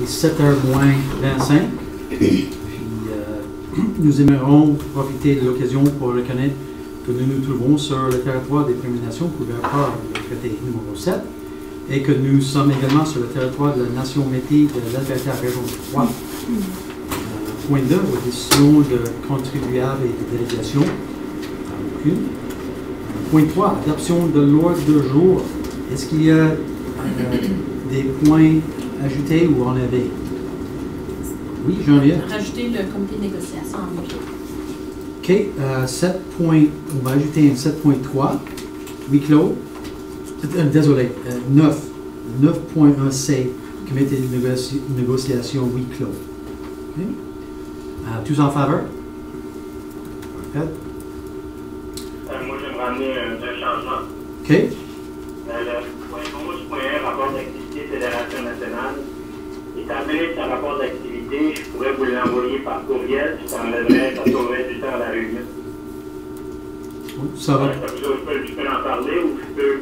7h moins 25. Puis, nous aimerons profiter de l'occasion pour reconnaître que nous nous trouvons sur le territoire des Premières Nations couvert par le traité numéro 7 et que nous sommes également sur le territoire de la Nation Métis de l'Alberta, région 3. Point 2, audition de contribuables et de délégation. Aucune. Point 3, adoption de l'ordre du jour. Est-ce qu'il y a des points ajoutés ou enlevés? Oui, Jean-Pierre. Rajouter le comité de négociation en huis clos. OK. 7 points, on va ajouter un 7.3, huis clos. Désolé, 9. 9.1c, comité de négociation huis clos. Okay. Tous en faveur? Parfait. Moi, j'aimerais amener un changement. OK. Le point 11.1, rapport d'activité Fédération nationale. Étant donné que c'est un rapport d'activité, je pourrais vous l'envoyer par courriel, puis ça sauverait du temps à la réunion. Ça va. Je peux en parler ou je peux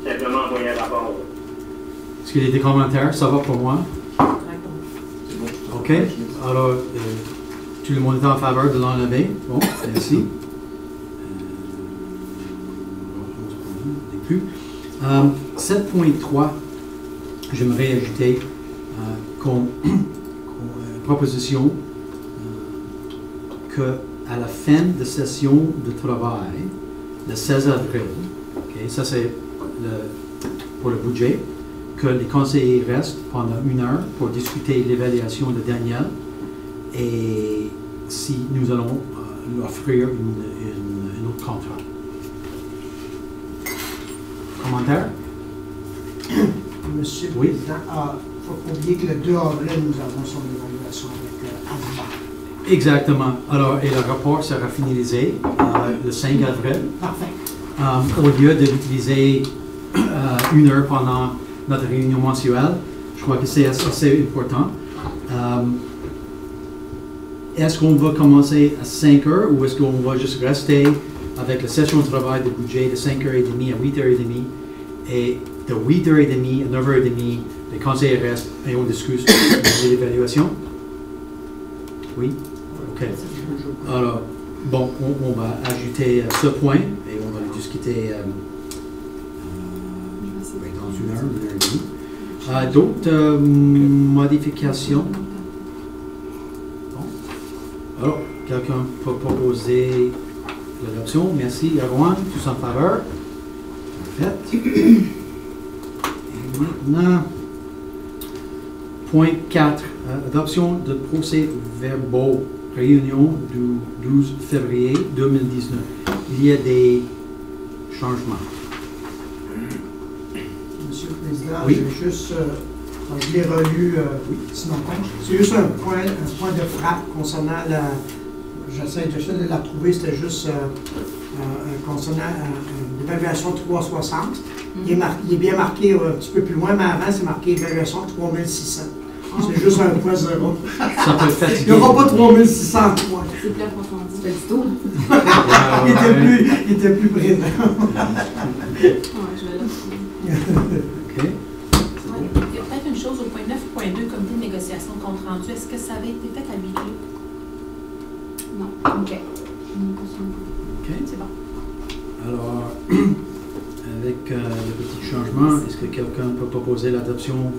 simplement envoyer un rapport. Est-ce qu'il y a des commentaires? Ça va pour moi? OK. Alors, tout le monde est en faveur de l'enlever. Bon, merci. 7.3, j'aimerais ajouter proposition que à la fin de session de travail, le 16 avril, okay, ça c'est pour le budget, que les conseillers restent pendant 1 heure pour discuter l'évaluation de Daniel et si nous allons lui offrir un autre contrat. Commentaire? Monsieur le Oui. Président, il ne faut pas oublier que le 2 avril, nous avons son évaluation avec Alba. Exactement. Alors, et le rapport sera finalisé le 5 avril. Parfait. Au lieu d'utiliser 1 heure pendant notre réunion mensuelle, je crois que c'est assez important. Est-ce qu'on va commencer à 5 heures ou est-ce qu'on va juste rester avec la session de travail de budget de 5h30 à 8h30 et de 8h30 à 9h30, les conseillers restent et on discute de l'évaluation? Oui? OK. Alors, bon, on va ajouter ce point et on va le discuter dans 1 heure, 1 heure et demie. D'autres modifications? Bon. Alors, quelqu'un peut proposer l'adoption? Merci, Erwan. Tous en faveur? Parfait. Et maintenant, point 4, adoption de procès-verbaux, réunion du 12 février 2019. Il y a des changements. Monsieur le Président, Oui. j'ai juste, je l'ai relu, sinon c'est juste un point de frappe concernant j'essaie de la trouver, c'était juste concernant l'évaluation 360. Il est bien marqué un petit peu plus loin, mais avant, c'est marqué évaluation 3600. C'est juste un point zéro. Ça peut fatiguer. Il n'y aura pas 3603. C'est plus approfondi. C'est du tout. Il était plus présent. Ouais, je vais là. OK. Ouais. Il y a peut-être une chose au point 9.2, comité de négociation compte rendu. Est-ce que ça avait été fait à huis clos? Non. OK. OK. C'est bon. Alors, avec le petit changement, est-ce que quelqu'un peut proposer l'adoption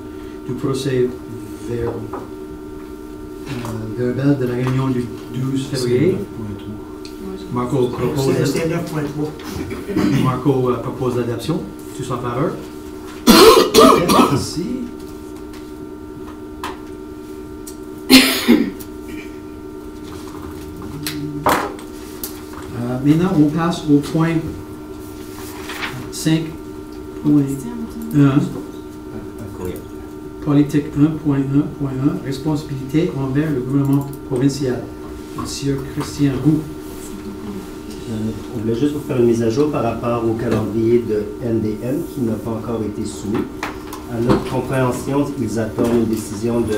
du procès verbal de la réunion du 12 février? Marco propose, C'est 9.3. Marco propose l'adoption. Tous en faveur? Merci. Maintenant, on passe au point 5.1. Politique 1.1.1, responsabilité envers le gouvernement provincial. Monsieur Christian Roux. On voulait juste vous faire une mise à jour par rapport au calendrier de NDM qui n'a pas encore été soumis. À notre compréhension, ils attendent une décision du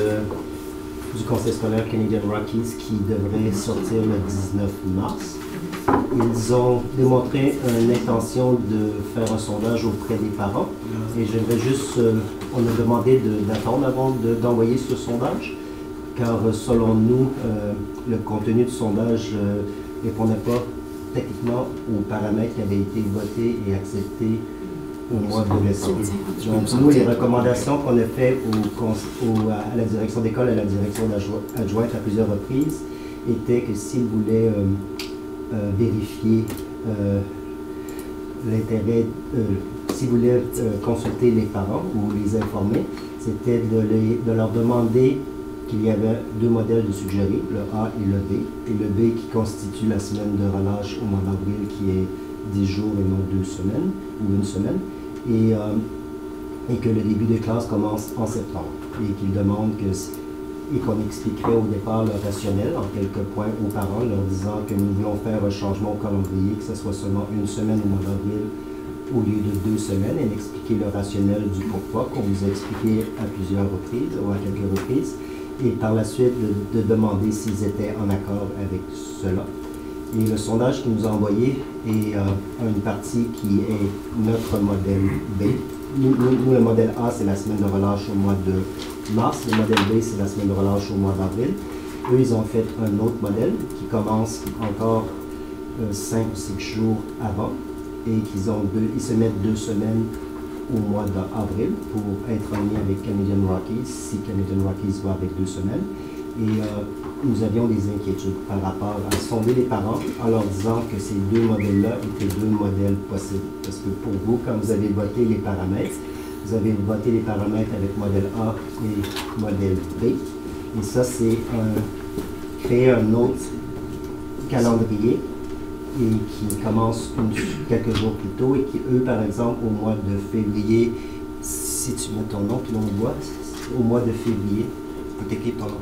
Conseil scolaire Canadian Rockies qui devrait sortir le 19 mars. ils ont démontré une intention de faire un sondage auprès des parents. Et j'aimerais juste, on a demandé d'attendre avant d'envoyer ce sondage, car selon nous, le contenu du sondage ne répondait pas techniquement aux paramètres qui avaient été votés et acceptés au mois de décembre. Donc, nous, les recommandations qu'on a faites à la direction d'école et à la direction adjointe à plusieurs reprises étaient que s'ils voulaient vérifier l'intérêt, s'ils voulaient consulter les parents ou les informer, c'était de leur demander qu'il y avait deux modèles de suggérés, le A et le B. Et le B qui constitue la semaine de relâche au mois d'avril, qui est 10 jours et non 2 semaines, ou 1 semaine, et que le début des classes commence en septembre. Et qu'ils demandent et qu'on expliquerait au départ le rationnel en quelques points aux parents, leur disant que nous voulons faire un changement au calendrier, que ce soit seulement 1 semaine au mois d'avril au lieu de 2 semaines, et d'expliquer le rationnel du pourquoi qu'on vous a expliqué à plusieurs reprises, ou à quelques reprises, et par la suite de demander s'ils étaient en accord avec cela. Et le sondage qu'il nous a envoyé est une partie qui est notre modèle B. Nous, le modèle A, c'est la semaine de relâche au mois de mars. Le modèle B, c'est la semaine de relâche au mois d'avril. Eux, ils ont fait un autre modèle qui commence encore 5 ou 6 jours avant et ils se mettent 2 semaines au mois d'avril pour être en lien avec Canadian Rockies, si Canadian Rockies va avec 2 semaines. Et nous avions des inquiétudes par rapport à sonder les parents en leur disant que ces deux modèles-là étaient deux modèles possibles. Parce que pour vous, quand vous avez voté les paramètres, vous avez voté les paramètres avec modèle A et modèle B. Et ça, c'est créer un autre calendrier et qui commence quelques jours plus tôt et qui, eux, par exemple, au mois de février, si tu mets ton nom, puis on voit, au mois de février, faut t'écrire ton nom.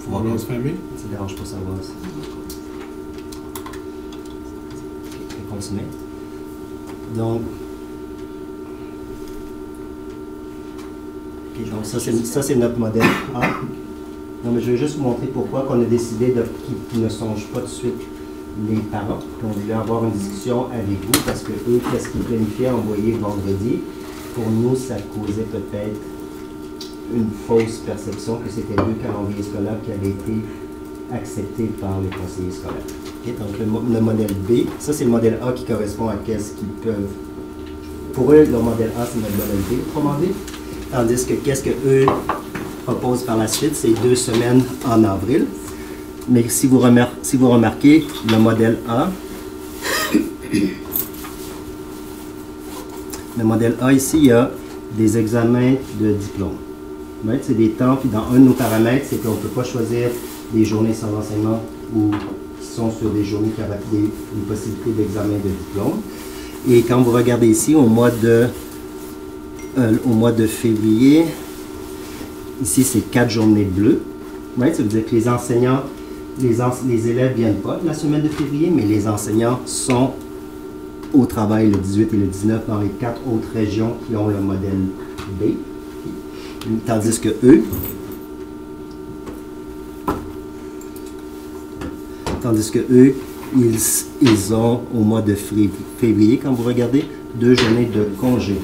Pour On se fermer? Ça ne dérange pas savoir ça. On continue. Donc, ça c'est notre modèle A. Non, mais je vais juste vous montrer pourquoi on a décidé qu'ils ne songent pas tout de suite les parents. On voulait avoir une discussion avec vous parce que eux, qu'est-ce qu'ils planifiaient envoyer vendredi? Pour nous, ça causait peut-être une fausse perception que c'était deux calendriers scolaires qui avaient été acceptés par les conseillers scolaires. Okay, donc le modèle B, ça c'est le modèle A qui correspond à qu'est-ce qu'ils peuvent. Pour eux, le modèle A, c'est le modèle B, autrement dit. Tandis que qu'est-ce qu'eux proposent par la suite, c'est 2 semaines en avril. Mais si vous remarquez, le modèle A, le modèle A ici, il y a des examens de diplôme. Ouais, c'est des temps, puis dans un de nos paramètres, c'est qu'on ne peut pas choisir des journées sans enseignement ou qui sont sur des journées qui avaient une possibilité d'examen de diplôme. Et quand vous regardez ici, au mois de février, ici c'est 4 journées bleues. Ouais, ça veut dire que les enseignants, les élèves ne viennent pas la semaine de février, mais les enseignants sont au travail le 18 et le 19 dans les 4 autres régions qui ont le modèle B. Tandis que eux, ils ont au mois de février, quand vous regardez, 2 journées de congé.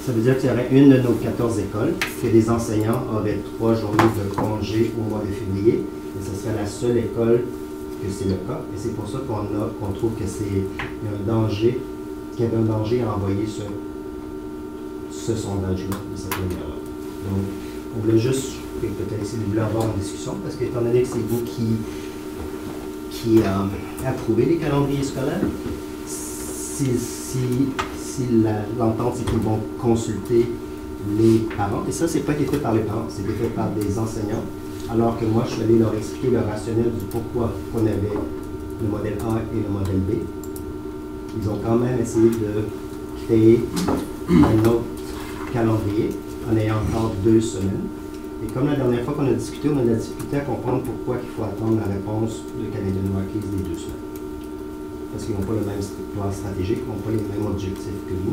Ça veut dire qu'il y aurait une de nos 14 écoles, que les enseignants auraient 3 journées de congé au mois de février, et ce serait la seule école que c'est le cas. Et c'est pour ça qu'on trouve que qu'il y avait un danger à envoyer ce sondage-là, de cette manière-là. Donc, on voulait juste, peut-être si vous voulez avoir une discussion, parce qu'étant donné que c'est vous qui approuvez les calendriers scolaires, si l'entente, c'est qu'ils vont consulter les parents, et ça, c'est pas été fait par les parents, c'est été fait par des enseignants, alors que moi, je suis allé leur expliquer le rationnel du pourquoi on avait le modèle A et le modèle B. Ils ont quand même essayé de créer un autre calendrier, en ayant encore 2 semaines. Et comme la dernière fois qu'on a discuté, on a discuté à comprendre pourquoi il faut attendre la réponse de Canadian Rockies des 2 semaines. Parce qu'ils n'ont pas le même plan stratégique, ils n'ont pas les mêmes objectifs que nous.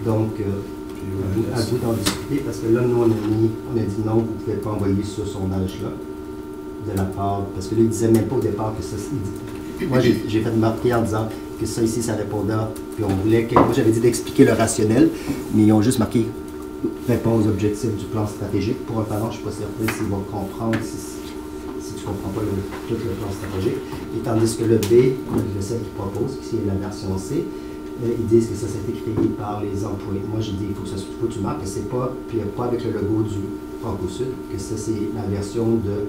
Donc, à vous d'en discuter, parce que là, nous, on a dit non, vous ne pouvez pas envoyer ce sondage-là. de la part, parce que là, il ne disait même pas au départ que ça, moi j'ai fait marquer en disant que ça ici, ça répondait, puis on voulait que, moi j'avais dit d'expliquer le rationnel, mais ils ont juste marqué répond aux objectifs du plan stratégique. Pour un parent, je ne suis pas certain s'ils vont comprendre, si tu ne comprends pas tout le plan stratégique. Et tandis que le B, celle qui propose, qui est la version C, ils disent que ça s'est été créé par les employés. Moi, j'ai dit, il faut que tu marques que c'est pas, puis pas avec le logo du Franco-Sud, que ça, c'est la version de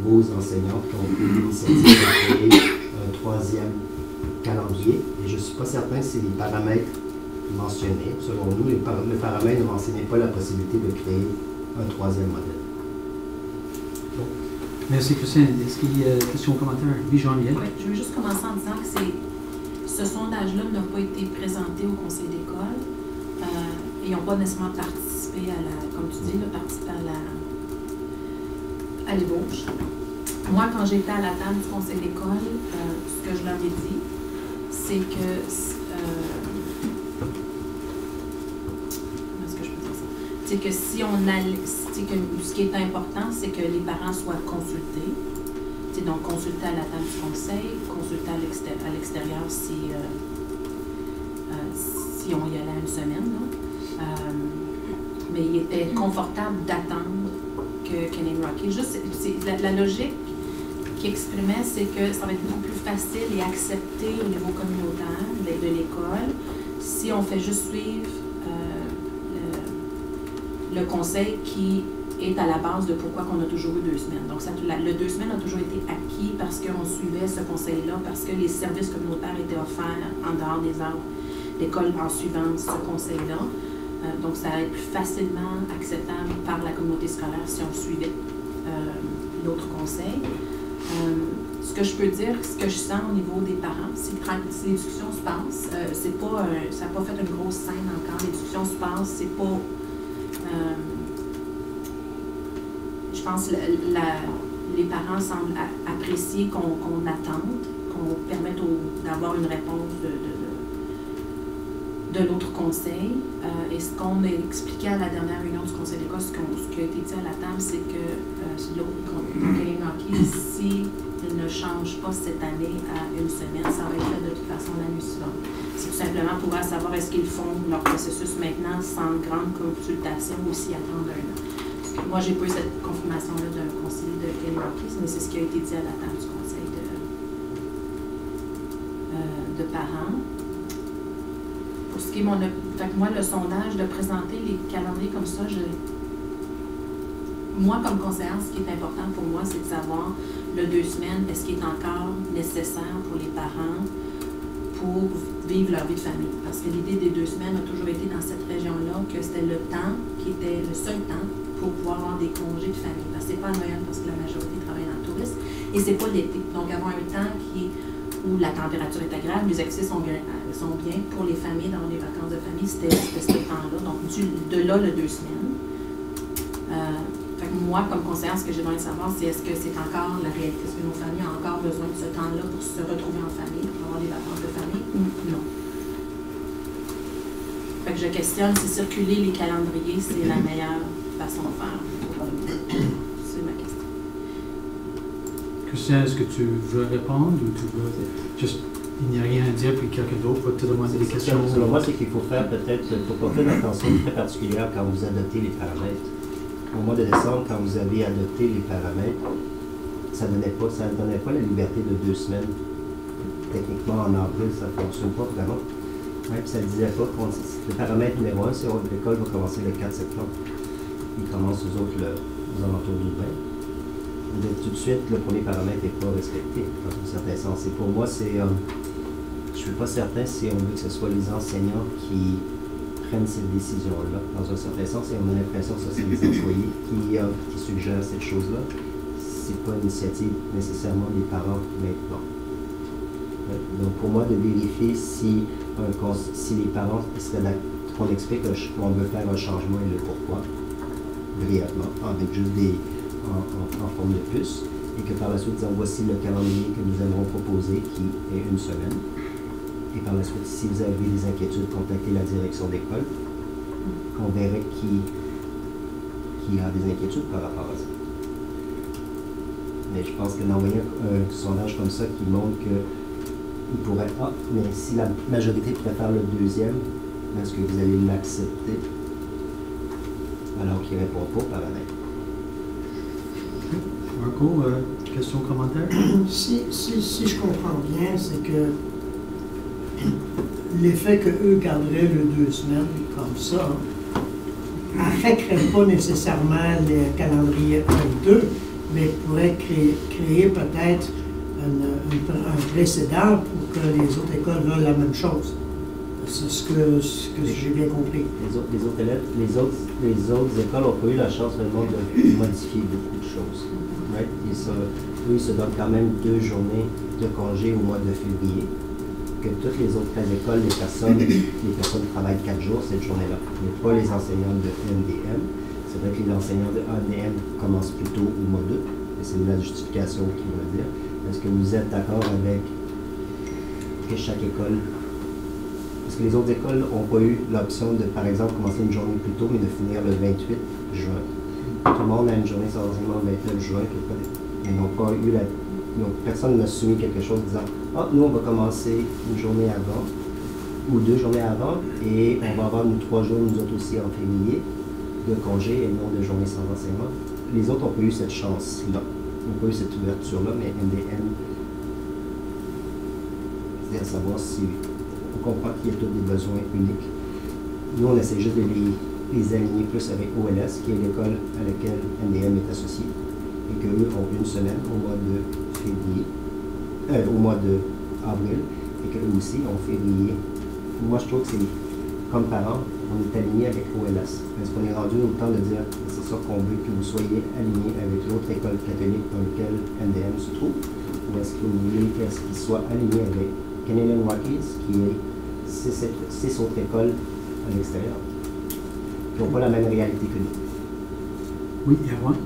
vos enseignants qui ont pris l'initiative de créer un troisième calendrier. Et je ne suis pas certain si les paramètres mentionnés, selon nous, le paramètre ne mentionnait pas la possibilité de créer un troisième modèle. Bon. Merci, Christian. Est-ce qu'il y a des questions ou commentaires? Oui, Jean-Miel. Oui, je veux juste commencer en disant que ce sondage-là n'a pas été présenté au conseil d'école. Ils n'ont pas nécessairement participé à la, comme tu dis, participé à l'ébauche. Moi, quand j'étais à la table du conseil d'école, ce que je leur ai dit, c'est que comment est-ce que je peux dire ça? C'est que si on allait, ce qui est important, c'est que les parents soient consultés. Donc, consulter à la table du conseil, consulter à l'extérieur si on y allait une semaine. Mais il était confortable d'attendre que Canadian Rockies. Juste, la logique qu'il exprimait, c'est que ça va être beaucoup plus facile et accepté au niveau communautaire de l'école si on fait juste suivre le conseil qui est à la base de pourquoi on a toujours eu 2 semaines. Donc, le 2 semaines a toujours été acquis parce qu'on suivait ce conseil-là, parce que les services communautaires étaient offerts en dehors des heures d'école en suivant ce conseil-là. Donc, ça allait être plus facilement acceptable par la communauté scolaire si on suivait l'autre conseil. Ce que je peux dire, ce que je sens au niveau des parents, si les discussions se passent, ça n'a pas fait une grosse scène encore, les discussions se passent, c'est pas... je pense que les parents semblent apprécier qu'on attende, qu'on permette d'avoir une réponse de l'autre conseil. Et ce qu'on a expliqué à la dernière réunion du conseil d'école, ce qui a été dit à la table, c'est que l'autre s'il ne change pas cette année à une semaine, ça va être fait de toute façon l'année suivante. C'est tout simplement pour savoir est-ce qu'ils font leur processus maintenant sans grande consultation ou s'y attendent un an. Moi, je n'ai pas eu cette confirmation-là d'un conseiller de Canadian Rockies, mais c'est ce qui a été dit à la table du conseil de parents. Pour ce qui est moi, le sondage, de présenter les calendriers comme ça, moi, comme conseillère, ce qui est important pour moi, c'est de savoir le 2 semaines, est-ce qu'il est encore nécessaire pour les parents pour vivre leur vie de famille. Parce que l'idée des 2 semaines a toujours été dans cette région-là que c'était le temps qui était le seul temps pour pouvoir avoir des congés de famille. Parce que c'est pas à Noël parce que la majorité travaille dans le tourisme. Et c'est pas l'été. Donc avoir un temps où la température est agréable, les activités sont bien pour les familles dans les vacances de famille, c'était ce temps-là. Donc de là, le 2 semaines. Fait que moi, comme conseillère, ce que j'ai besoin de savoir, c'est est-ce que c'est encore la réalité? Est-ce que nos familles ont encore besoin de ce temps-là pour se retrouver en famille, pour avoir des vacances de famille ou non? Fait que je questionne si circuler les calendriers, c'est la meilleure façon de faire. C'est ma question. Christian, est-ce que tu veux répondre ou tu veux juste, il n'y a rien à dire puis quelqu'un d'autre va te demander des questions? Selon moi, c'est qu'il faut faire peut-être, pour porter une attention très particulière quand vous adoptez les paramètres. Au mois de décembre, quand vous avez adopté les paramètres, ça ne donnait pas la liberté de 2 semaines. Techniquement, en avril, ça ne fonctionne pas vraiment. Ouais, puis ça ne disait pas le paramètre numéro 1, c'est que l'école va commencer le 4 septembre. Ils commencent aux autres aux alentours du 20. Et tout de suite, le premier paramètre n'est pas respecté, dans un certain sens. Et pour moi, c'est. Je ne suis pas certain si on veut que ce soit les enseignants qui prennent cette décision-là, dans un certain sens, et on a l'impression que c'est les employés qui suggèrent cette chose-là. Ce n'est pas une initiative nécessairement des parents maintenant. Donc, pour moi, de vérifier si les parents seraient là, qu'on explique qu'on veut faire un changement et le pourquoi, brièvement, avec juste en forme de puce, et que par la suite, disons, voici le calendrier que nous aimerons proposer, qui est 1 semaine. Et par la suite, si vous avez des inquiétudes, contactez la direction d'école. On verrait qui a des inquiétudes par rapport à ça. Mais je pense que d'envoyer un sondage comme ça qui montre qu'il pourrait, mais si la majorité préfère le deuxième, est-ce que vous allez l'accepter? Alors qu'il ne répond pas par la main. Marco, question, commentaire? Si je comprends bien, c'est que l'effet qu'eux garderaient le 2 semaines comme ça n'affecterait pas nécessairement le calendrier 1 et 2, mais pourrait créer peut-être un précédent pour que les autres écoles veulent la même chose. C'est ce que j'ai bien compris. Les autres écoles n'ont pas eu la chance vraiment de modifier beaucoup de choses. Right? Et ça, eux, ils se donnent quand même 2 journées de congé au mois de février. Que toutes les autres écoles, les personnes travaillent 4 jours cette journée-là, mais pas les enseignants de NDM. C'est vrai que les enseignants de ADM commencent plus tôt au mois d'août, et c'est la justification qu'ils veulent dire. Est-ce que vous êtes d'accord avec que chaque école, parce que les autres écoles n'ont pas eu l'option de, par exemple, commencer une journée plus tôt, mais de finir le 28 juin. Tout le monde a une journée sans enseignement le 29 juin, ils n'ont pas eu la... Donc, personne n'a soumis quelque chose disant « Ah, nous, on va commencer une journée avant, ou 2 journées avant, et on va avoir 3 jours, nous autres aussi, en février, de congé et non de journée sans enseignement. » Les autres n'ont pas eu cette chance-là, n'ont pas eu cette ouverture-là, mais MDM, c'est à savoir si on comprend qu'il y a tous des besoins uniques. Nous, on essaie juste de les aligner plus avec OLS, qui est l'école à laquelle MDM est associé, et qu'eux ont 1 semaine au mois de février, au mois d'avril, et qu'eux aussi ont février. Moi, je trouve que c'est, comme parents, on est aligné avec OLS. Est-ce qu'on est rendu au temps de dire, c'est ça qu'on veut, que vous soyez aligné avec l'autre école catholique dans laquelle MDM se trouve, ou est-ce que vous voulez qu'ils soient alignés avec Canadian Rockies, qui est 6 autres écoles à l'extérieur, qui n'ont pas la même réalité que nous? Oui, Erwan?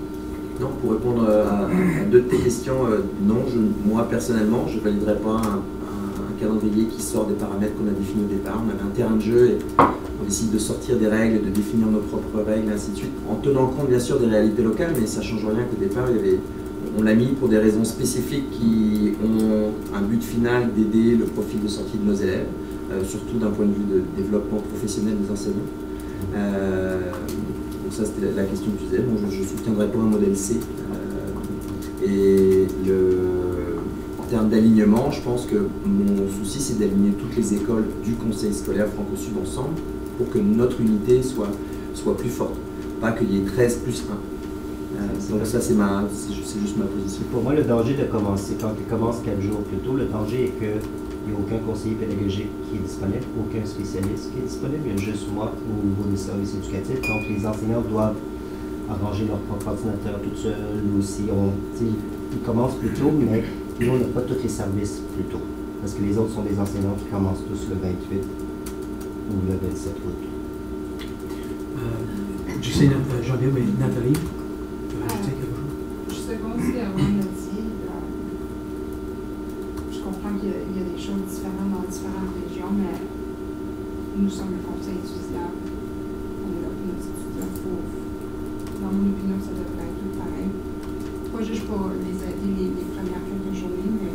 Non, pour répondre à 2 de tes questions, non, moi personnellement, je ne validerais pas un calendrier qui sort des paramètres qu'on a définis au départ. On avait un terrain de jeu et on décide de sortir des règles, de définir nos propres règles, et ainsi de suite, en tenant compte bien sûr des réalités locales, mais ça ne change rien qu'au départ, on l'a mis pour des raisons spécifiques qui ont un but final d'aider le profil de sortie de nos élèves, surtout d'un point de vue de développement professionnel des enseignants. Donc ça, c'était la question que tu disais. Bon, je soutiendrai pas un modèle C. Et en termes d'alignement, je pense que mon souci, c'est d'aligner toutes les écoles du conseil scolaire Franco-Sud ensemble pour que notre unité soit plus forte. Pas qu'il y ait 13 plus 1. Donc ça, c'est juste ma position. Pour moi, le danger de commencer, quand tu commences 4 jours plus tôt, le danger est que il n'y a aucun conseiller pédagogique qui est disponible, aucun spécialiste qui est disponible, il y a juste moi au niveau des services éducatifs. Donc les enseignants doivent arranger leur propre ordinateur tout seuls. Nous aussi, ils commencent plus tôt, mais nous, on n'a pas tous les services plus tôt. Parce que les autres sont des enseignants qui commencent tous le 28 ou le 27 août. Je sais, Geneviève, mais Nathalie, tu veux ajouter quelque chose? Je seconde ce qu'Erwan a dit. Je comprends qu'il y a des choses différentes dans différentes régions, mais nous sommes le conseil étudiant. On est là pour nos étudiants. Dans mon opinion, ça devrait être tout pareil. Pas juste pour les aider les premières quelques journées, mais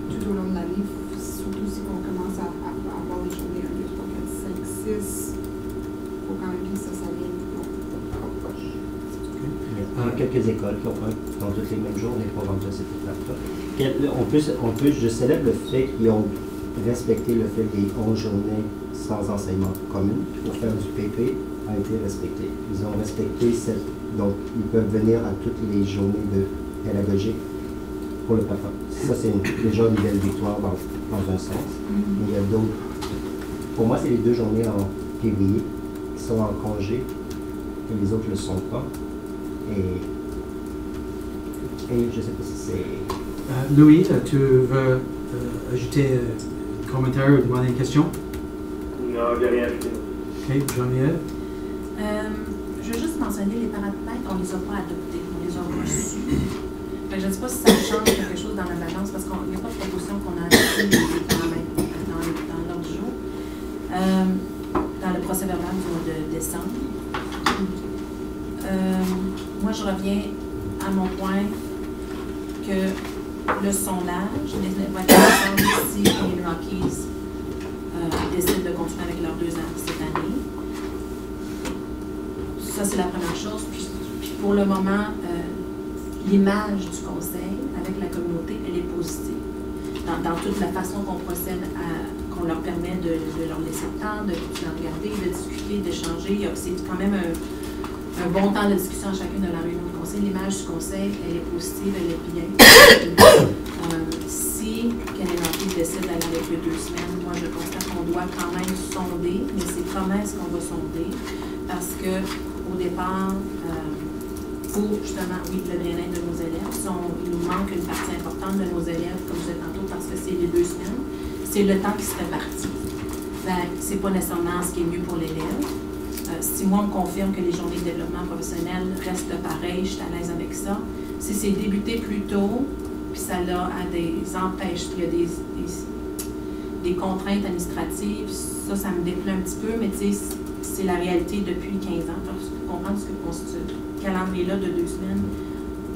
tout au long de l'année, surtout si on commence à avoir des journées 1, 2, 3, 4, 5, 6, il faut quand même que ça s'aligne. Il y a quelques écoles qui ont toutes les mêmes jours, on n'est pas rendu à cette étape-là. Je célèbre le fait qu'ils ont respecté le fait des 11 journées sans enseignement commun pour faire du PP a été respecté. Ils ont respecté donc ils peuvent venir à toutes les journées de pédagogique pour le papa. Ça, c'est déjà une belle victoire dans un sens. Mais il y a d'autres. Pour moi, c'est les 2 journées en février qui sont en congé et les autres ne le sont pas. Et je ne sais pas si c'est... Louis, tu veux ajouter un commentaire ou demander une question? Non, j'ai rien ajouté. Ok, Geneviève? Je veux juste mentionner les paramètres, on ne les a pas adoptés, on les a reçus. Je ne sais pas si ça change quelque chose dans la balance, parce qu'il n'y a pas de proposition qu'on a adopté les paramètres dans l'ordre du jour. Dans le procès verbal du mois de décembre. Moi, je reviens à mon point que le sondage va être ensemble si les Rockies décident de continuer avec leurs 2 ans cette année. Ça, c'est la première chose. Puis pour le moment, l'image du conseil avec la communauté, elle est positive. Dans toute la façon qu'on procède, qu'on leur permet de leur laisser le temps, de regarder, de discuter, d'échanger. C'est quand même un bon temps de discussion à chacune de la réunion du conseil. L'image du conseil, elle est positive, elle est bien. Si Kenny décide d'aller avec les 2 semaines, moi je constate qu'on doit quand même sonder, mais c'est comment est-ce qu'on va sonder? Parce que au départ, pour justement, oui, le bien-être de nos élèves, il nous manque une partie importante de nos élèves, comme je disais tantôt, parce que c'est les 2 semaines, c'est le temps qui se répartit. C'est pas nécessairement ce qui est mieux pour l'élève. Si moi, on me confirme que les journées de développement professionnel restent pareilles, je suis à l'aise avec ça. Si c'est débuté plus tôt, puis ça a des empêches, il y a des contraintes administratives, ça me déplaît un petit peu, mais tu sais, c'est la réalité depuis 15 ans. Pour comprendre ce calendrier-là de 2 semaines,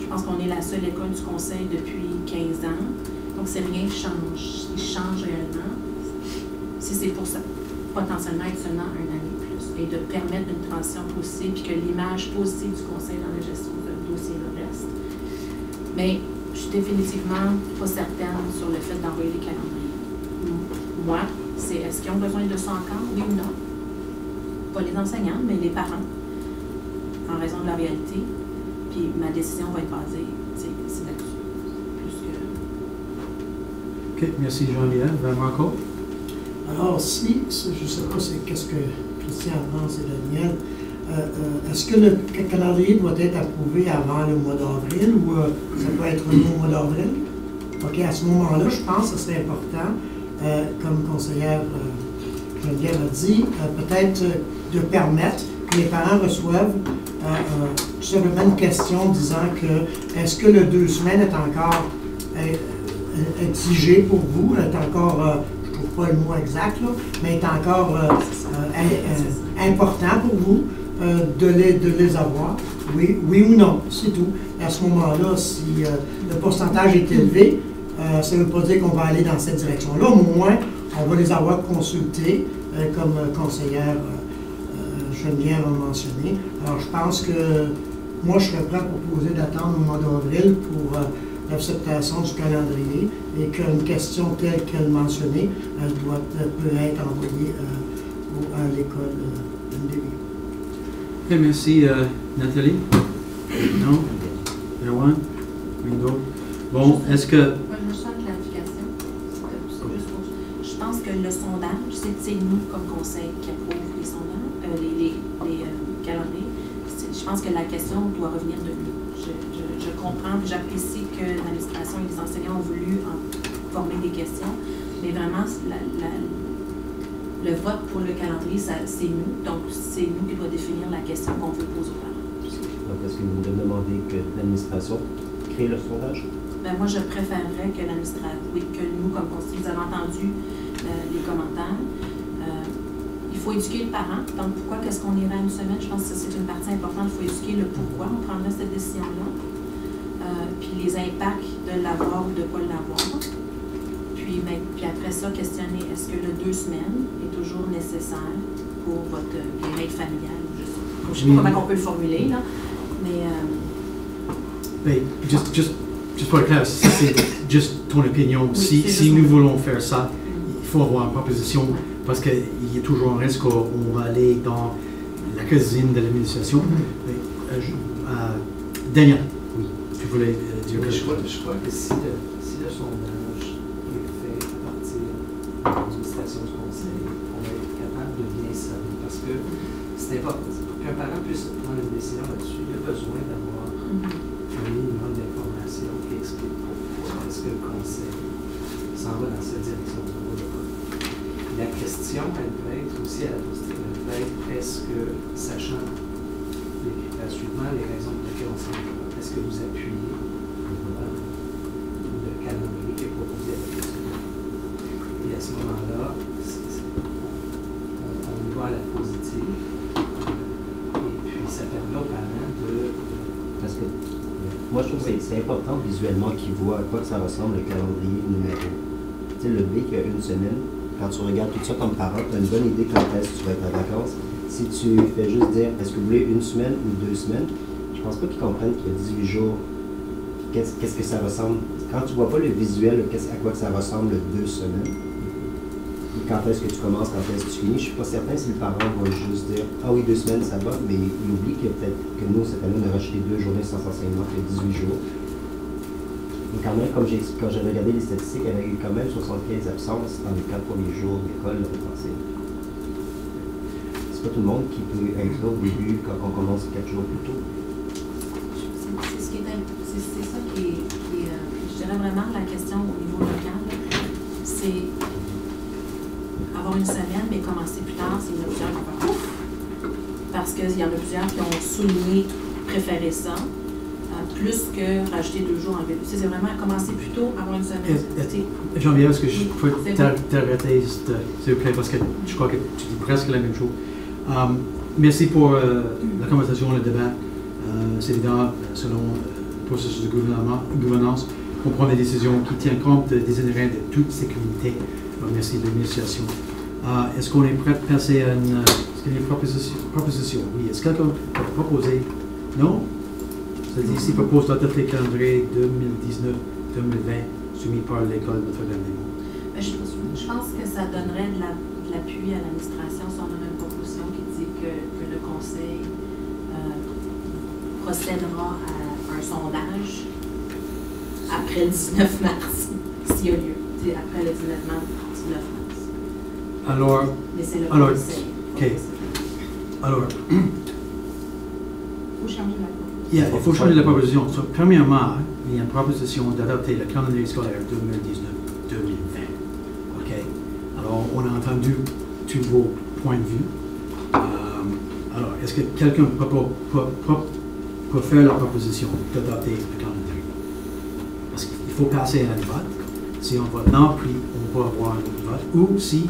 je pense qu'on est la seule école du conseil depuis 15 ans. Donc, c'est rien qui change. Il change réellement. Si c'est pour ça, potentiellement être seulement 1 année plus, et de permettre une transition positive, puis que l'image positive du conseil dans la gestion de dossier reste. Mais je suis définitivement pas certaine sur le fait d'envoyer les calendriers. Moi, c'est est-ce qu'ils ont besoin de ça encore? Oui ou non? Pas les enseignants, mais les parents, en raison de la réalité. Puis ma décision va être basée, c'est là-dessus. Plus que... OK, merci Jean-Liève. Marco? Alors, si, je ne sais pas qu'est-ce que Christian pense et Daniel, est-ce que le calendrier doit être approuvé avant le mois d'avril ou ça peut être au mois d'avril? OK, à ce moment-là, je pense que ce serait important, comme conseillère Geneviève a dit, peut-être de permettre que les parents reçoivent tout simplement une question disant que est-ce que le 2 semaines est encore exigé pour vous, est encore, je ne trouve pas le mot exact, là, mais est encore important pour vous de les avoir, oui ou non, c'est tout. Et à ce moment-là, si le pourcentage est élevé, ça ne veut pas dire qu'on va aller dans cette direction-là. Au moins, on va les avoir consultés, comme conseillère Geneviève a mentionné. Alors, je pense que moi, je serais prêt à proposer d'attendre au mois d'avril pour l'acceptation du calendrier et qu'une question telle qu'elle mentionnée peut être envoyée à l'école MDB. OK, merci. Nathalie? Non? Erwan? Ringo? Bon, est-ce que... Moi, je cherche une clarification. Je pense que le sondage, c'est nous, comme conseil, qui approuve les sondages, les calendriers. Je pense que la question doit revenir de nous. Je comprends, j'apprécie que l'administration et les enseignants ont voulu former des questions, mais vraiment, le vote pour le calendrier, c'est nous. Donc, c'est nous qui doit définir la question qu'on veut poser aux parents. Donc, est-ce que vous demandez que l'administration crée le sondage? Ben, moi, je préférerais que l'administration, oui, que nous, comme conseiller, vous avez entendu les commentaires. Il faut éduquer le parent. Donc, pourquoi qu'est-ce qu'on irait à 1 semaine? Je pense que c'est une partie importante. Il faut éduquer le pourquoi on prendrait cette décision-là. Puis les impacts de l'avoir ou de ne pas l'avoir. Puis après ça, questionner, est-ce que le 2 semaines est toujours nécessaire pour votre bien-être familial? Je ne sais pas comment on peut le formuler, là. Mais juste pour être clair, c'est juste ton opinion. Oui, si nous voulons faire ça, il faut avoir une proposition parce qu'il y a toujours un risque qu'on va aller dans la cuisine de l'administration. Daniel, oui, tu voulais dire quelque chose? Je crois que si le sondage est fait à partir de l'administration du conseil, on va être capable de bien servir parce que c'est important. Pour qu'un parent puisse prendre une décision là-dessus, il a besoin d'avoir un minimum d'informations qui explique pourquoi est-ce que le conseil s'en va dans cette direction. La question, elle peut être aussi à la posture, elle peut être est-ce que, sachant les critères suivants, les raisons pour lesquelles on s'en va, est-ce que vous appuyez le calendrier qui est proposé avec les students? Et à ce moment-là, on y va à la positive, et puis ça permet aux parents de... Parce que Moi, je trouve que c'est important visuellement qu'ils voient à quoi que ça ressemble le calendrier numéro. Tu sais, le B qui a une semaine, quand tu regardes tout ça comme parent, tu as une bonne idée quand est-ce que tu vas être en vacances. Si tu fais juste dire, est-ce que vous voulez une semaine ou 2 semaines, je pense pas qu'ils comprennent qu'il y a 18 jours. Qu'est-ce que ça ressemble? Quand tu vois pas le visuel, à quoi que ça ressemble 2 semaines, quand est-ce que tu commences, quand est-ce que tu finis, je suis pas certain si le parent va juste dire « Ah oui, 2 semaines, ça va », mais il oublie qu'il y a peut-être que nous, cette année, on a rajouté 2 journées sans enseignement, il y a 18 jours. Mais quand même, quand j'avais regardé les statistiques, il y avait eu quand même 75 absences dans les 4 premiers jours d'école l'année passée. C'est pas tout le monde qui peut être là au début quand on commence 4 jours plus tôt. C'est ça qui est je dirais vraiment la question au niveau local, c'est avoir une semaine, mais commencer plus tard, c'est il y en a plusieurs qui vont faire ouf, parce qu'il y en a plusieurs qui ont souligné préférer ça, plus que rajouter 2 jours en vélo. C'est vraiment commencer plus tôt, avoir une semaine. Jean-Pierre, est-ce que je peux t'arrêter, s'il vous plaît, parce que je crois que tu dis presque la même chose. Merci pour la conversation, le débat. C'est évident, selon le processus de gouvernance, on prend des décisions qui tiennent compte des intérêts de toutes ces communautés. Alors, merci de l'initiation. Est-ce qu'on est prêt à passer à une proposition? Oui. Est-ce que quelqu'un peut proposer? Non? C'est-à-dire, s'il propose d'adopter le calendrier 2019-2020 soumis par l'école Notre-Dame-des-Monts. Je pense que ça donnerait de l'appui à l'administration si on a une proposition qui dit que le conseil procédera à un sondage après le 19 mars, s'il y a lieu. Après le 19 mars. Alors, mais c'est le conseil. OK. Alors, il faut changer la proposition. Il faut changer la proposition. Premièrement, il y a une proposition d'adopter le calendrier scolaire 2019-2020. OK? Alors, on a entendu tous vos points de vue. Alors, est-ce que quelqu'un peut faire la proposition d'adopter le calendrier? Parce qu'il faut passer à un vote. Si on vote non, puis on va avoir un autre vote. Ou si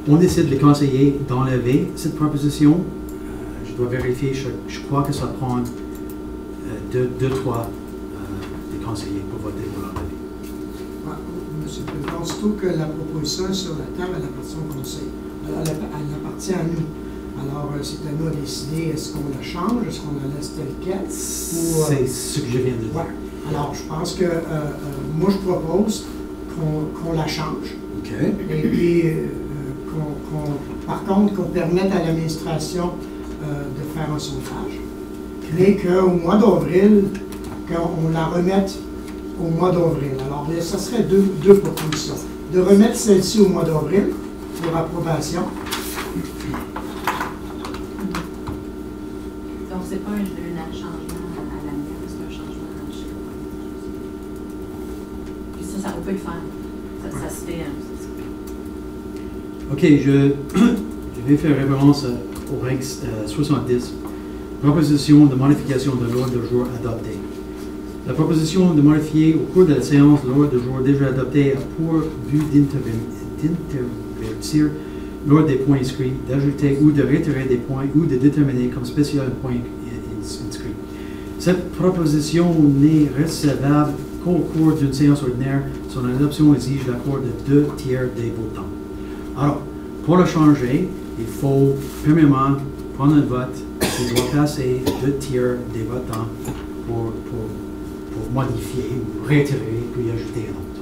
on décide de les conseiller d'enlever cette proposition, je dois vérifier, je crois que ça prend 2-3 des conseillers pour voter pour l'enlever. Monsieur le Président, surtout que la proposition est sur la table, elle appartient au Conseil. Elle appartient à nous. Alors, c'est à nous de décider, est-ce qu'on la change, est-ce qu'on la laisse telle quelle? C'est ce que je viens de dire. Ouais. Alors, je pense que moi, je propose qu'on la change. OK. Et puis, par contre, qu'on permette à l'administration de faire un sondage. Mais qu'au mois d'avril, qu'on la remette au mois d'avril. Alors, ça serait deux propositions. De remettre celle-ci au mois d'avril pour approbation. Donc, c'est pas un changement à l'amiable, c'est un changement à chaque fois. Puis ça peut le faire. Ça se fait. OK, je vais faire référence au règle 70. Proposition de modification de l'ordre du jour adopté. La proposition de modifier au cours de la séance l'ordre du jour déjà adopté a pour but d'intervertir l'ordre des points inscrits, d'ajouter ou de retirer des points ou de déterminer comme spécial un point inscrit. Cette proposition n'est recevable qu'au cours d'une séance ordinaire. Son adoption exige l'accord de 2 tiers des votants. Alors, pour le changer, il faut premièrement prendre un vote. Il doit passer 2 tiers des votants pour modifier, ou retirer, puis ajouter un autre.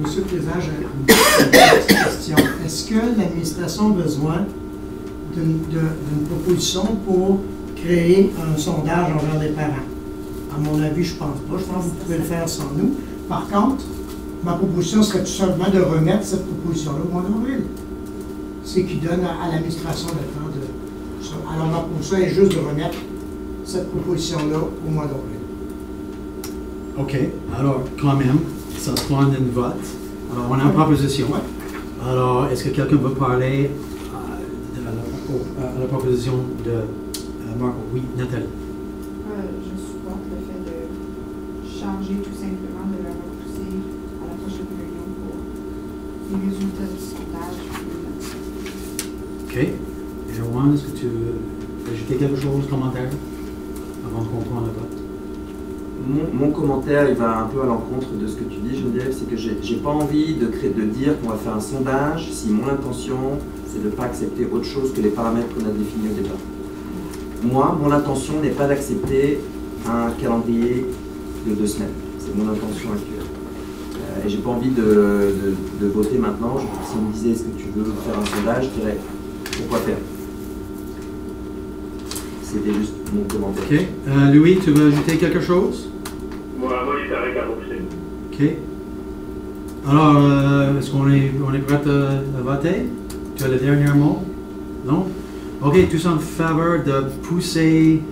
Monsieur le Président, j'ai une petite question. Est-ce que l'administration a besoin d'une proposition pour créer un sondage envers les parents? À mon avis, je ne pense pas. Je pense que vous pouvez le faire sans nous. Par contre, ma proposition serait tout simplement de remettre cette proposition-là au mois d'avril. C'est qui donne à l'administration le temps de... Alors, ma proposition est juste de remettre cette proposition-là au mois d'avril. OK. Alors, quand même, ça prend un vote. Alors, on a une proposition. Alors, est-ce que quelqu'un veut parler à la proposition de Marco? Oui, Nathalie. Je supporte le fait de changer tout simplement, de la repousser à la prochaine réunion pour les résultats du sondage. OK. Joanne, est-ce que tu veux ajouter quelque chose, commentaire, avant de comprendre le vote? mon commentaire, il va un peu à l'encontre de ce que tu dis, Geneviève, c'est que j'ai pas envie de dire qu'on va faire un sondage si mon intention, c'est de ne pas accepter autre chose que les paramètres qu'on a définis au départ. Moi, mon intention n'est pas d'accepter un calendrier de 2 semaines. C'est mon intention actuelle. Et j'ai pas envie de voter maintenant. Si on me disait, est-ce que tu veux faire un sondage, je dirais, pourquoi faire? C'était juste mon commentaire. OK. Louis, tu veux ajouter quelque chose? Moi, je suis avec à repousser. OK. Alors, est-ce qu'on est prêt à voter? Tu as le dernier mot? Non? OK, tous en faveur de pousser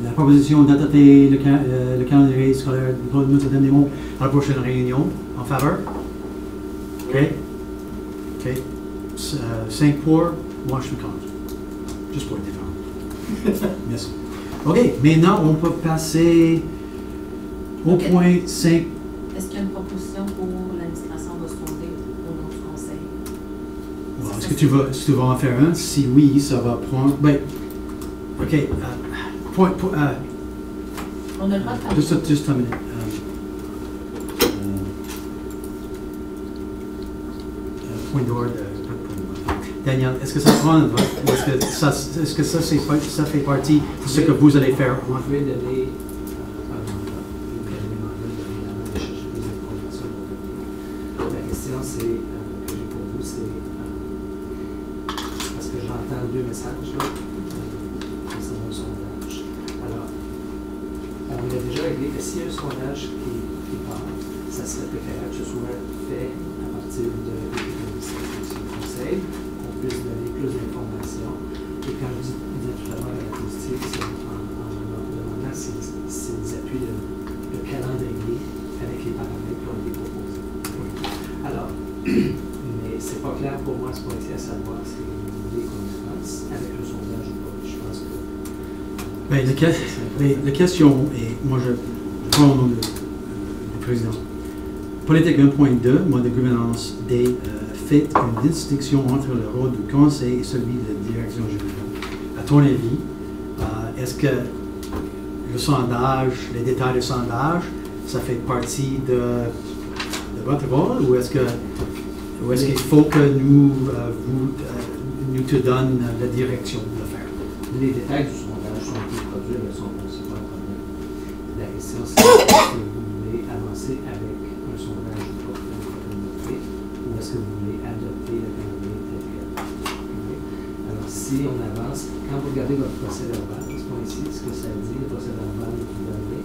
la proposition d'adopter le calendrier scolaire de Notre-Dame-des-Monts à la prochaine réunion. En faveur? OK. OK. 5 pour, moi je suis contre. Juste pour être différent. Merci. OK, maintenant on peut passer au point 5. Est-ce qu'il y a une proposition pour l'administration de sonder au nom du conseil? Bon, est-ce que tu vas en faire un? Si oui, ça va prendre. Ben, OK. On a le droit de faire. Juste un minute. Point d'ordre. Daniel, est-ce que ça prend un vote? Est-ce que ça fait partie de ce que vous allez faire? Vous pouvez donner un mandat. Vous pouvez donner un mandat de chercher des informations. La question que j'ai pour vous, c'est parce que j'entends 2 messages là, concernant le sondage. Alors, on a déjà réglé que s'il y a un sondage qui part, ça serait préférable que ce soit fait à partir de l'administration du conseil, qu'on puisse donner plus d'informations. Et quand je disais tout à l'heure à la positive, c'est en leur demandant s'ils appuient le calendrier avec les paramètres qui ont été proposés. Alors, mais c'est pas clair pour moi, c'est pas ici à savoir si vous voulez qu'on le fasse avec le sondage ou pas. Je pense que. Ben, la question est, moi je prends au nom du président. Politique 1.2, mode de gouvernance des fait une distinction entre le rôle du conseil et celui de la direction générale. À ton avis, est-ce que le sondage, les détails du sondage, ça fait partie de votre rôle ou est-ce qu'il faut que nous te donne la direction de le faire? Les détails du sondage sont plus produits, mais sont aussi pas un problème. La question, c'est est-ce que vous voulez avancer avec un sondage ou pas ou est-ce que vous voulez adopter le calendrier tel quel? Alors, si on avance, quand vous regardez votre procès verbal, ce point-ci, ce que ça dit, le procès verbal que vous donnez,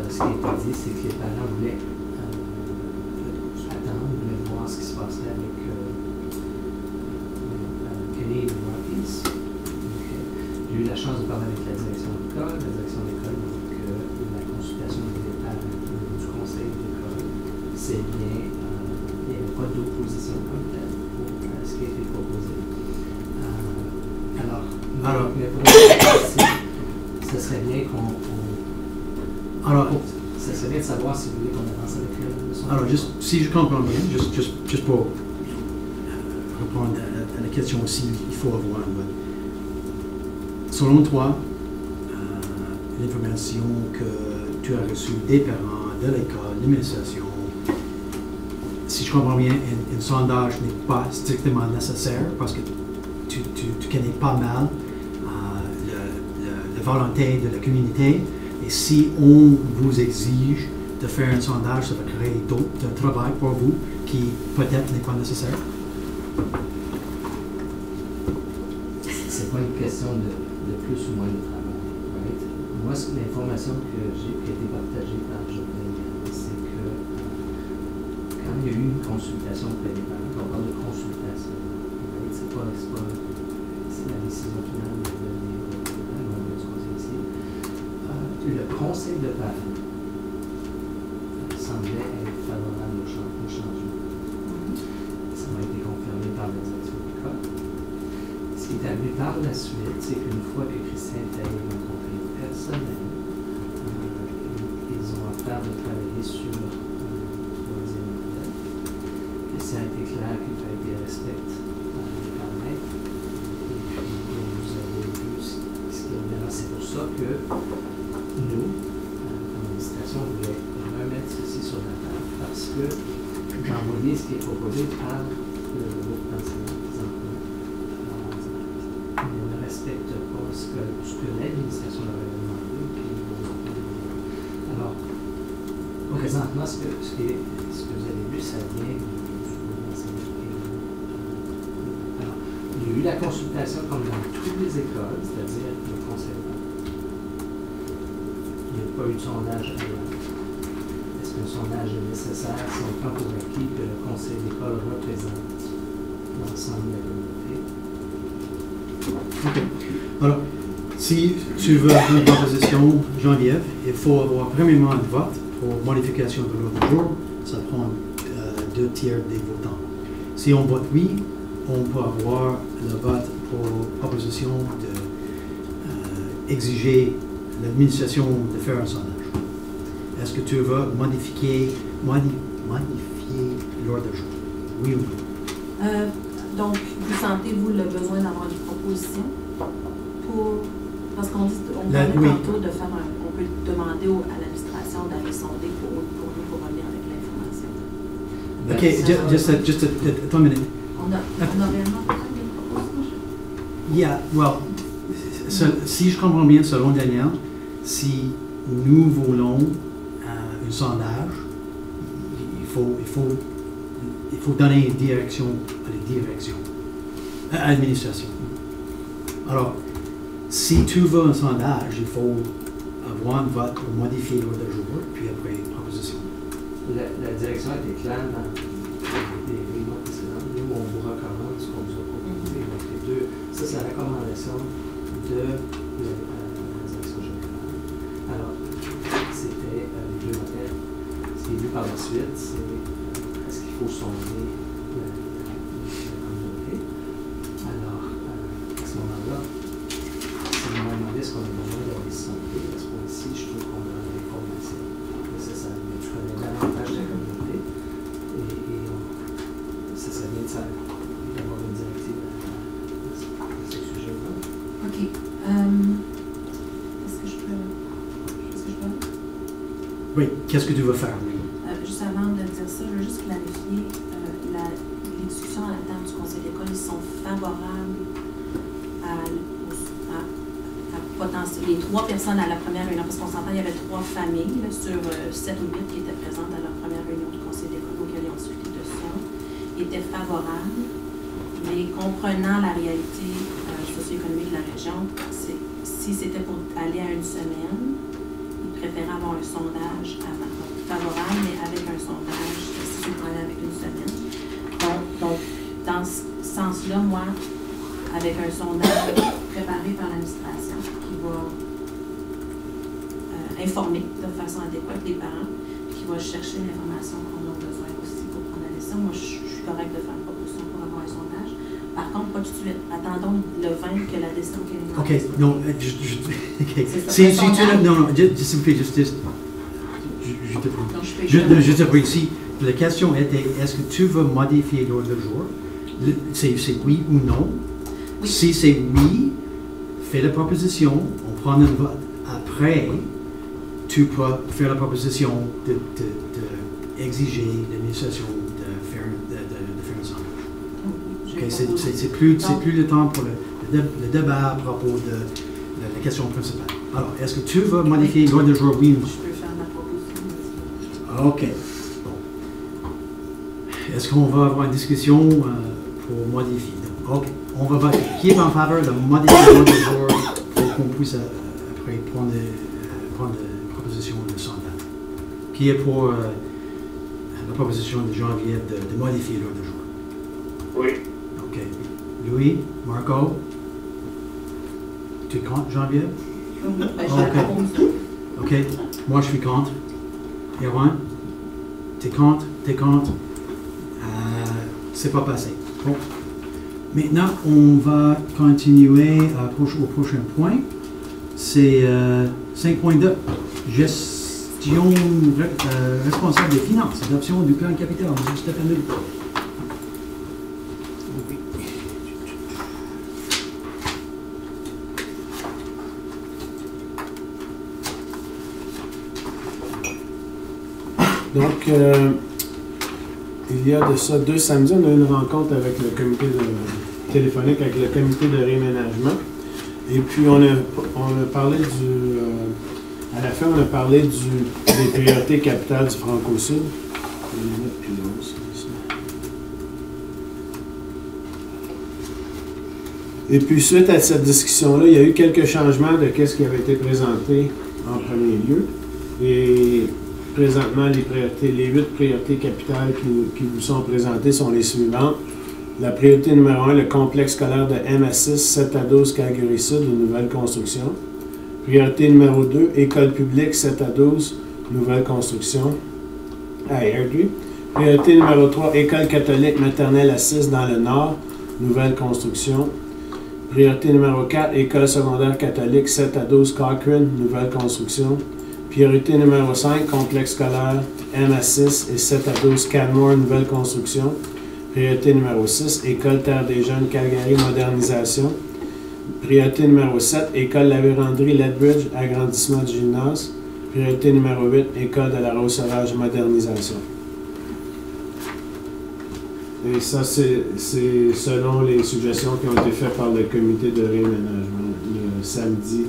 ce qui a été dit, c'est que les parents voulaient attendre, voulaient voir ce qui se passerait avec Canadian Rockies. J'ai eu la chance de parler avec la direction de l'école. La direction de l'école, donc la consultation des détails du conseil de l'école, c'est bien, il n'y avait pas d'opposition comme telle pour ce qui a été proposé. Mais pour ce serait bien ça serait bien de savoir si vous voulez qu'on avance avec le sondage. Alors, si je comprends bien, juste pour répondre à la question aussi, il faut avoir un vote. Selon toi, l'information que tu as reçue des parents, de l'école, de l'administration, si je comprends bien, un sondage n'est pas strictement nécessaire parce que tu connais pas mal la volonté de la communauté. Et si on vous exige de faire un sondage, ça va créer d'autres travail pour vous qui peut-être n'est pas nécessaire. C'est pas une question de plus ou moins de travail. Right? Moi, l'information que j'ai qui a été partagée par Joël, c'est que quand il y a eu une consultation auprès des parents, on parle de consultation. Right? C'est la décision finale du conseil ici. Le conseil de parents semblait être favorable au changement. Ça m'a été confirmé par la direction de l'école. Ce qui est arrivé par la suite, c'est qu'une fois que Christian est allé rencontrer personnellement, ils ont offert de travailler sur un troisième modèle. Christian a été clair qu'il fallait qu'il respecte les paramètres. Et puis, vous avez vu ce qu'il y a. C'est pour ça ça que nous, comme administration, on voulait remettre ceci sur la table parce que dans ce qui est proposé par le groupe d'enseignants présentement, ne respecte pas ce que l'administration leur avait demandé. Alors, présentement, ce que vous avez vu, ça vient du groupe d'enseignants. Alors, il y a eu la consultation comme dans toutes les écoles, c'est-à-dire le conseil. Il n'y a pas eu de sondage avant. Est-ce qu'un sondage est nécessaire si on prend pour acquis que le conseil d'école représente l'ensemble de la communauté? OK. Alors, si tu veux une proposition, Geneviève, il faut avoir premièrement un vote pour modification de l'ordre du jour. Ça prend 2 tiers des votants. Si on vote oui, on peut avoir le vote pour proposition d'exiger l'administration de faire un sondage. Est-ce que tu veux modifier l'ordre du jour? Oui ou non? Donc, vous sentez-vous le besoin d'avoir une proposition pour... Parce qu'on parlait tantôt de faire on peut demander à l'administration d'aller sonder pour nous pour revenir avec l'information. OK, just a minute. On a réellement besoin d'une proposition? Yeah, well, si je comprends bien, selon Daniel, si nous voulons un sondage, il faut donner une direction à l'administration. Alors, si tu veux un sondage, il faut avoir un vote pour modifier l'ordre du jour, puis après, une proposition. La direction a été claire dans les réunions précédentes. Nous, on vous recommande ce qu'on vous a proposé. Donc, les deux, ça, c'est la recommandation de la direction générale. Alors, c'était les deux modèles. Ce qui est vu par la suite, c'est est-ce qu'il faut sonder la communauté. Alors, à ce moment-là, si on m'a demandé ce qu'on a besoin d'aller sonder, à ce point-ci, je trouve qu'on a l'information nécessaire. Mais tu connais davantage la communauté et ça vient de ça, d'avoir une directive à ce sujet-là. OK. Est-ce que je peux... Oui, qu'est-ce que tu veux faire? Juste avant de dire ça, je veux juste clarifier les discussions à la table du conseil d'école, ils sont favorables à les 3 personnes à la première réunion, parce qu'on s'entend, il y avait 3 familles là, sur 7 ou 8 qui étaient présentes à leur première réunion du conseil d'école auquel ils ont discuté de ça, étaient favorables, mais comprenant la réalité socio-économique de la région, si c'était pour aller à une semaine, ils préféraient avoir un sondage avant. Donc, favorable, mais avec un sondage, si tu peux aller avec une semaine. Donc dans ce sens-là, moi, avec un sondage préparé par l'administration qui va informer de façon adéquate les parents, qui va chercher l'information qu'on a besoin aussi pour prendre la décision. Moi, je suis correcte de faire une proposition pour avoir un sondage. Par contre, pas tout de suite. Attendons le 20 que la décision qu'elle est OK, non, si tu non, s'il vous plaît, je te prie. Si la question était, est-ce que tu veux modifier l'ordre du jour? C'est oui ou non? Oui. Si c'est oui, fais la proposition, on prend un vote. Après, tu peux faire la proposition d'exiger l'administration de faire un sondage. Okay, c'est plus le temps pour le débat à propos de la question principale. Alors, est-ce que tu veux modifier l'ordre du jour, oui ou non? Je peux faire ma proposition. OK. Bon. Est-ce qu'on va avoir une discussion pour modifier? OK. On va voter. Qui est en faveur de modifier l'ordre du jour pour qu'on puisse après prendre la proposition de sondage? Qui est pour la proposition de Geneviève de modifier l'ordre du jour? Oui. OK. Louis, Marco? Tu es contre, Geneviève? OK. Moi, je suis contre. Erwan? T'es contre? C'est pas passé. Bon. Maintenant, on va continuer au prochain point. C'est 5.2. Gestion responsable des finances. Adoption du plan capital. M. Stéphane Leloup. Donc, il y a de ça 2 samedis, on a eu une rencontre avec le comité téléphonique, avec le comité de réaménagement. Et puis, on a parlé à la fin, on a parlé des priorités capitales du Franco-Sud. Et puis, suite à cette discussion-là, il y a eu quelques changements de ce qui avait été présenté en premier lieu. Et présentement, les 8 priorités capitales qui vous sont présentées sont les suivantes. La priorité numéro 1, le complexe scolaire de MA6, 7 à 12, Calgary Sud, une nouvelle construction. Priorité numéro 2, école publique, 7 à 12, nouvelle construction à Airdrie. Priorité numéro 3, école catholique maternelle à 6 dans le Nord, nouvelle construction. Priorité numéro 4, école secondaire catholique, 7 à 12, Cochrane, nouvelle construction. Priorité numéro 5, complexe scolaire MA6 et 7 à 12, Canmore, nouvelle construction. Priorité numéro 6, école Terre des Jeunes, Calgary, modernisation. Priorité numéro 7, école La Vérandrie, Lethbridge, agrandissement du gymnase. Priorité numéro 8, école de la Rose-Sauvage, modernisation. Et ça, c'est selon les suggestions qui ont été faites par le comité de réaménagement le samedi.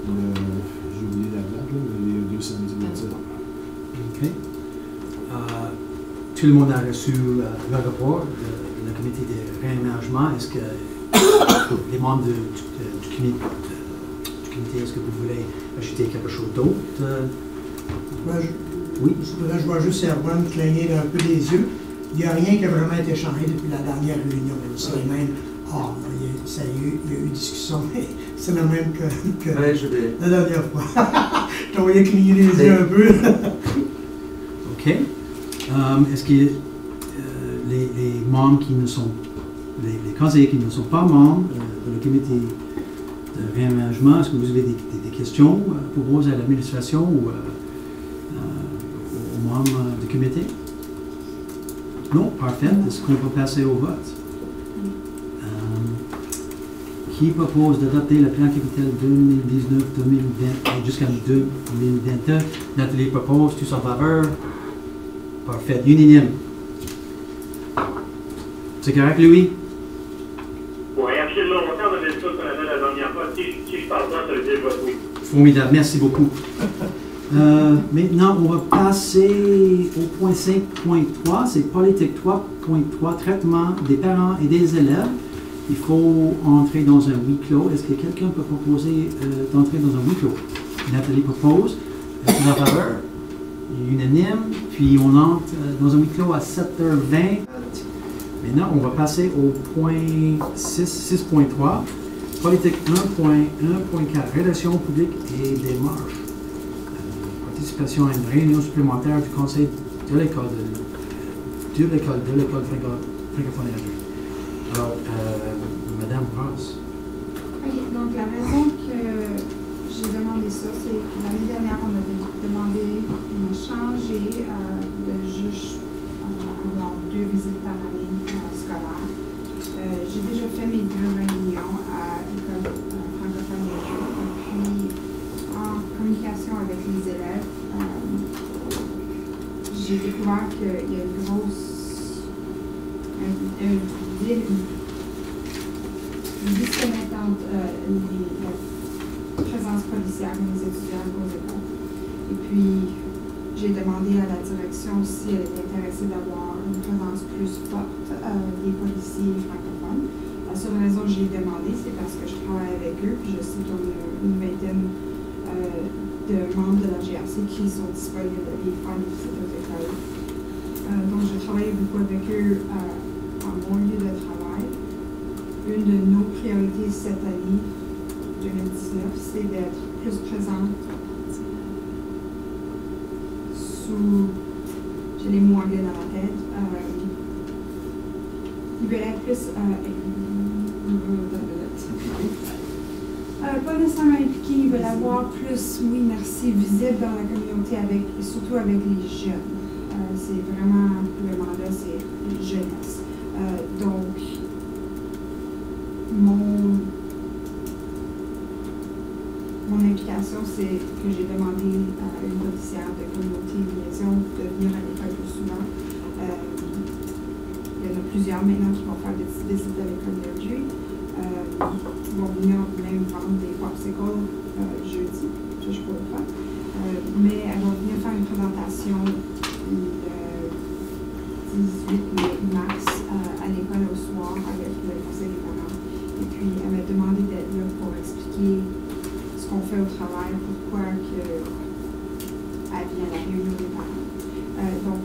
J'ai oublié la date, là, mais il y a 2 samedis. OK. Tout le monde a reçu le rapport du comité de réaménagement. Est-ce que les membres du comité, est-ce que vous voulez ajouter quelque chose d'autre? Oui. Je vois juste Erwan cligner un peu les yeux. Il n'y a rien qui a vraiment été changé depuis la dernière réunion. C'est le même. Il y a eu discussion, mais c'est la même que la dernière fois. Je t'envoyais cligner les yeux un peu. OK. Est-ce que les membres qui ne sont, les conseillers qui ne sont pas membres de le comité de réaménagement, est-ce que vous avez des questions pour poser à l'administration ou aux membres du comité? Non, parfait. Est-ce qu'on peut passer au vote? Qui propose d'adopter le plan capital 2019-2020 jusqu'à 2022? Nathalie propose, tous en faveur? Parfait. Unanime. C'est correct, Louis? Oui, absolument. On avait ça qu'on avait la dernière fois. Si je parle pas, ça veut dire que je vote oui. Formidable. Merci beaucoup. Maintenant, on va passer au point 5.3. C'est politique 3.3, traitement des parents et des élèves. Il faut entrer dans un huis clos. Est-ce que quelqu'un peut proposer d'entrer dans un huis clos? Nathalie propose. Est-ce que en faveur? Unanime. Puis on entre dans un huis clos à 7h20. Maintenant, on va passer au point 6.3. Politique 1.1.4. Relations publiques et démarches. Participation à une réunion supplémentaire du conseil de l'école francophone. Alors, Madame Ross. OK, donc la raison que j'ai demandé ça, c'est que l'année dernière, on avait demandé, on a changé de juste avoir 2 visites par année scolaire. J'ai déjà fait mes 2 réunions à l'école francophone et puis en communication avec les élèves, j'ai découvert qu'il y a une grosse disconnect entre la présence policière et les étudiants aux écoles. Et puis, j'ai demandé à la direction si elle était intéressée d'avoir une présence plus forte des policiers francophones. La seule raison que j'ai demandé, c'est parce que je travaille avec eux, puis je sais qu'il y a une vingtaine de membres de la GRC qui sont disponibles à faire des visites aux écoles. Donc, je travaille beaucoup avec eux en mon lieu de travail. Une de nos priorités cette année, 2019, c'est d'être plus présente sous, j'ai les mots anglais dans la tête, ils veulent être plus pas nécessairement impliqués, ils veulent avoir plus, oui merci, visible dans la communauté, surtout avec les jeunes. C'est vraiment, le mandat, c'est jeunesse. Donc, mon implication présentation, c'est que j'ai demandé à une officière de communauté et liaison de venir à l'école plus souvent. Il y en a plusieurs maintenant qui vont faire des petites visites avec l'école d'Airdrie. Ils vont venir même vendre des popsicles jeudi, ça je pourrais le faire. Mais elle va venir faire une présentation le 18 mars à l'école au soir avec le conseil des parents. Et puis elle m'a demandé d'être là pour expliquer ce qu'on fait au travail, pourquoi elle vient à la réunion des parents. Donc,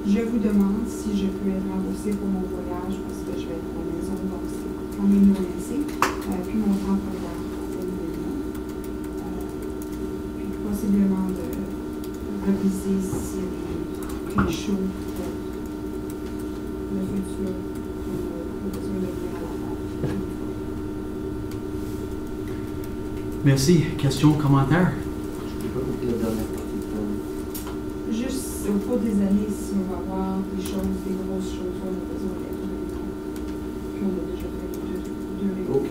je vous demande si je peux être remboursée pour mon voyage parce que je vais être à la maison, donc c'est quand même non laissé. Puis mon temps pour la réunion. Puis possiblement de reviser s'il y a des prix chauds pour le futur, pour besoin de venir à la table. Merci. Questions, commentaires? Je n'ai pas compris la dernière partie de ton... Juste au cours des années, si on va voir des choses, des grosses choses, on a besoin d'être réunion. Puis on a déjà fait deux réunions. Ok.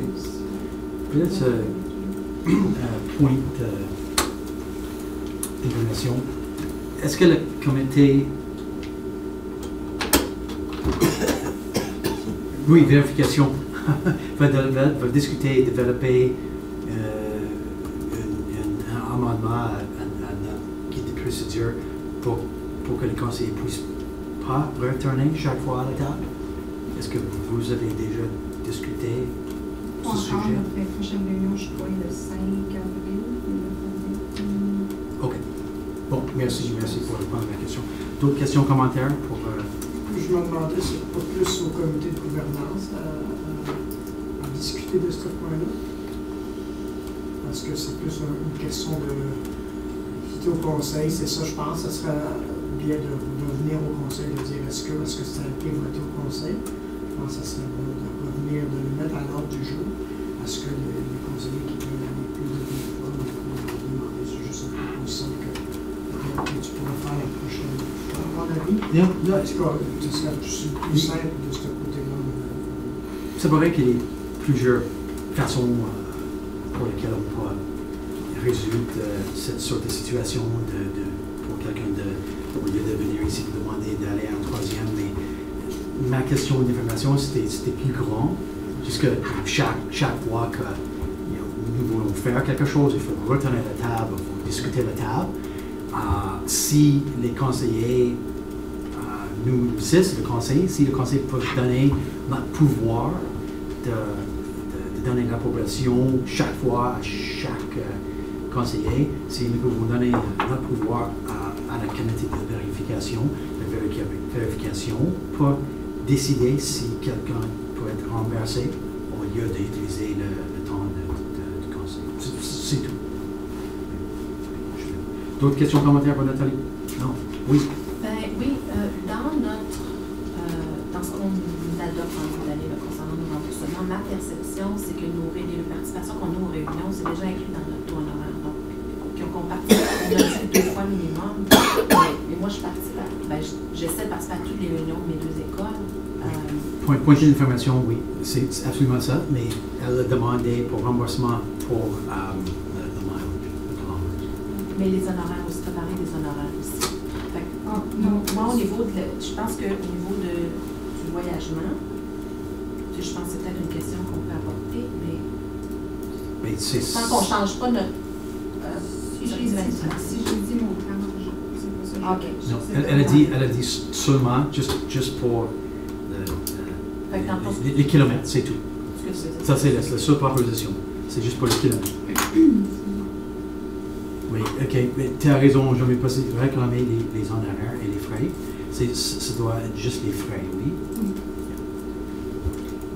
Peut-être point d'information. Est-ce que le comité... Oui, vérification. va discuter, développer un amendement à notre guide de procédure pour que les conseillers ne puissent pas retourner chaque fois à la table? Est-ce que vous avez déjà discuté Pas ce encore, sujet? notre prochaine réunion, je crois, le 5 avril. OK. Bon, merci pour répondre à la question. D'autres questions, commentaires pour... Je me demandais si c'est pas plus au comité de gouvernance à discuter de ce point-là. Parce que c'est plus une question de quitter au conseil, c'est ça, je pense. Ça serait bien de revenir au conseil, de dire est-ce que ça a été voté au conseil. Je pense que ça serait bon de revenir, de le mettre à l'ordre du jour. Est-ce que les conseillers qui veulent aller plus de fois vont demander, c'est juste une proposition que tu pourras faire la prochaine fois, à mon avis. Yeah. En tout cas, ce serait plus simple de ce côté-là. C'est vrai qu'il y a plusieurs façons pour lesquelles on peut résoudre cette sorte de situation pour quelqu'un au lieu de venir ici de demander d'aller à un troisième. Mais ma question d'information, c'était plus grand. Puisque chaque fois que nous voulons faire quelque chose, il faut retourner à la table, il faut discuter à la table. Si les conseillers nous assistent, si le conseil peut donner notre pouvoir de donner l'approbation chaque fois à chaque conseiller, si nous pouvons donner notre pouvoir à la comité de vérification pour décider si quelqu'un peut être renversé au lieu d'utiliser le temps de conseil. C'est tout. D'autres questions, commentaires pour Nathalie? Non? Oui? Oui, dans ce qu'on adopte en cours d'année concernant nos remboursements, ma perception, c'est que les participations qu'on a aux réunions, c'est déjà inclus dans notre taux honoraire. Donc, qu'on participe, on a dit 2 fois minimum. Mais moi, je participe j'essaie de participer à toutes les réunions de mes 2 écoles. Point d'information, oui, c'est absolument ça, mais elle a demandé pour remboursement pour le mileage. Mais les honoraires aussi, préparer des honoraires aussi. Fait que, moi, au niveau je pense qu'au niveau du voyagement, je pense que c'est peut-être une question qu'on peut apporter, mais tant qu'on ne change pas notre... Si j'ai dit mon temps, c'est pas ça. OK. Non, elle a dit seulement, juste pour les kilomètres, c'est tout. Ça, c'est la seule proposition. C'est juste pour les kilomètres. Oui, OK. Mais tu as raison, je ne vais pas réclamer les honoraires et les frais. Ça doit être juste les frais, oui.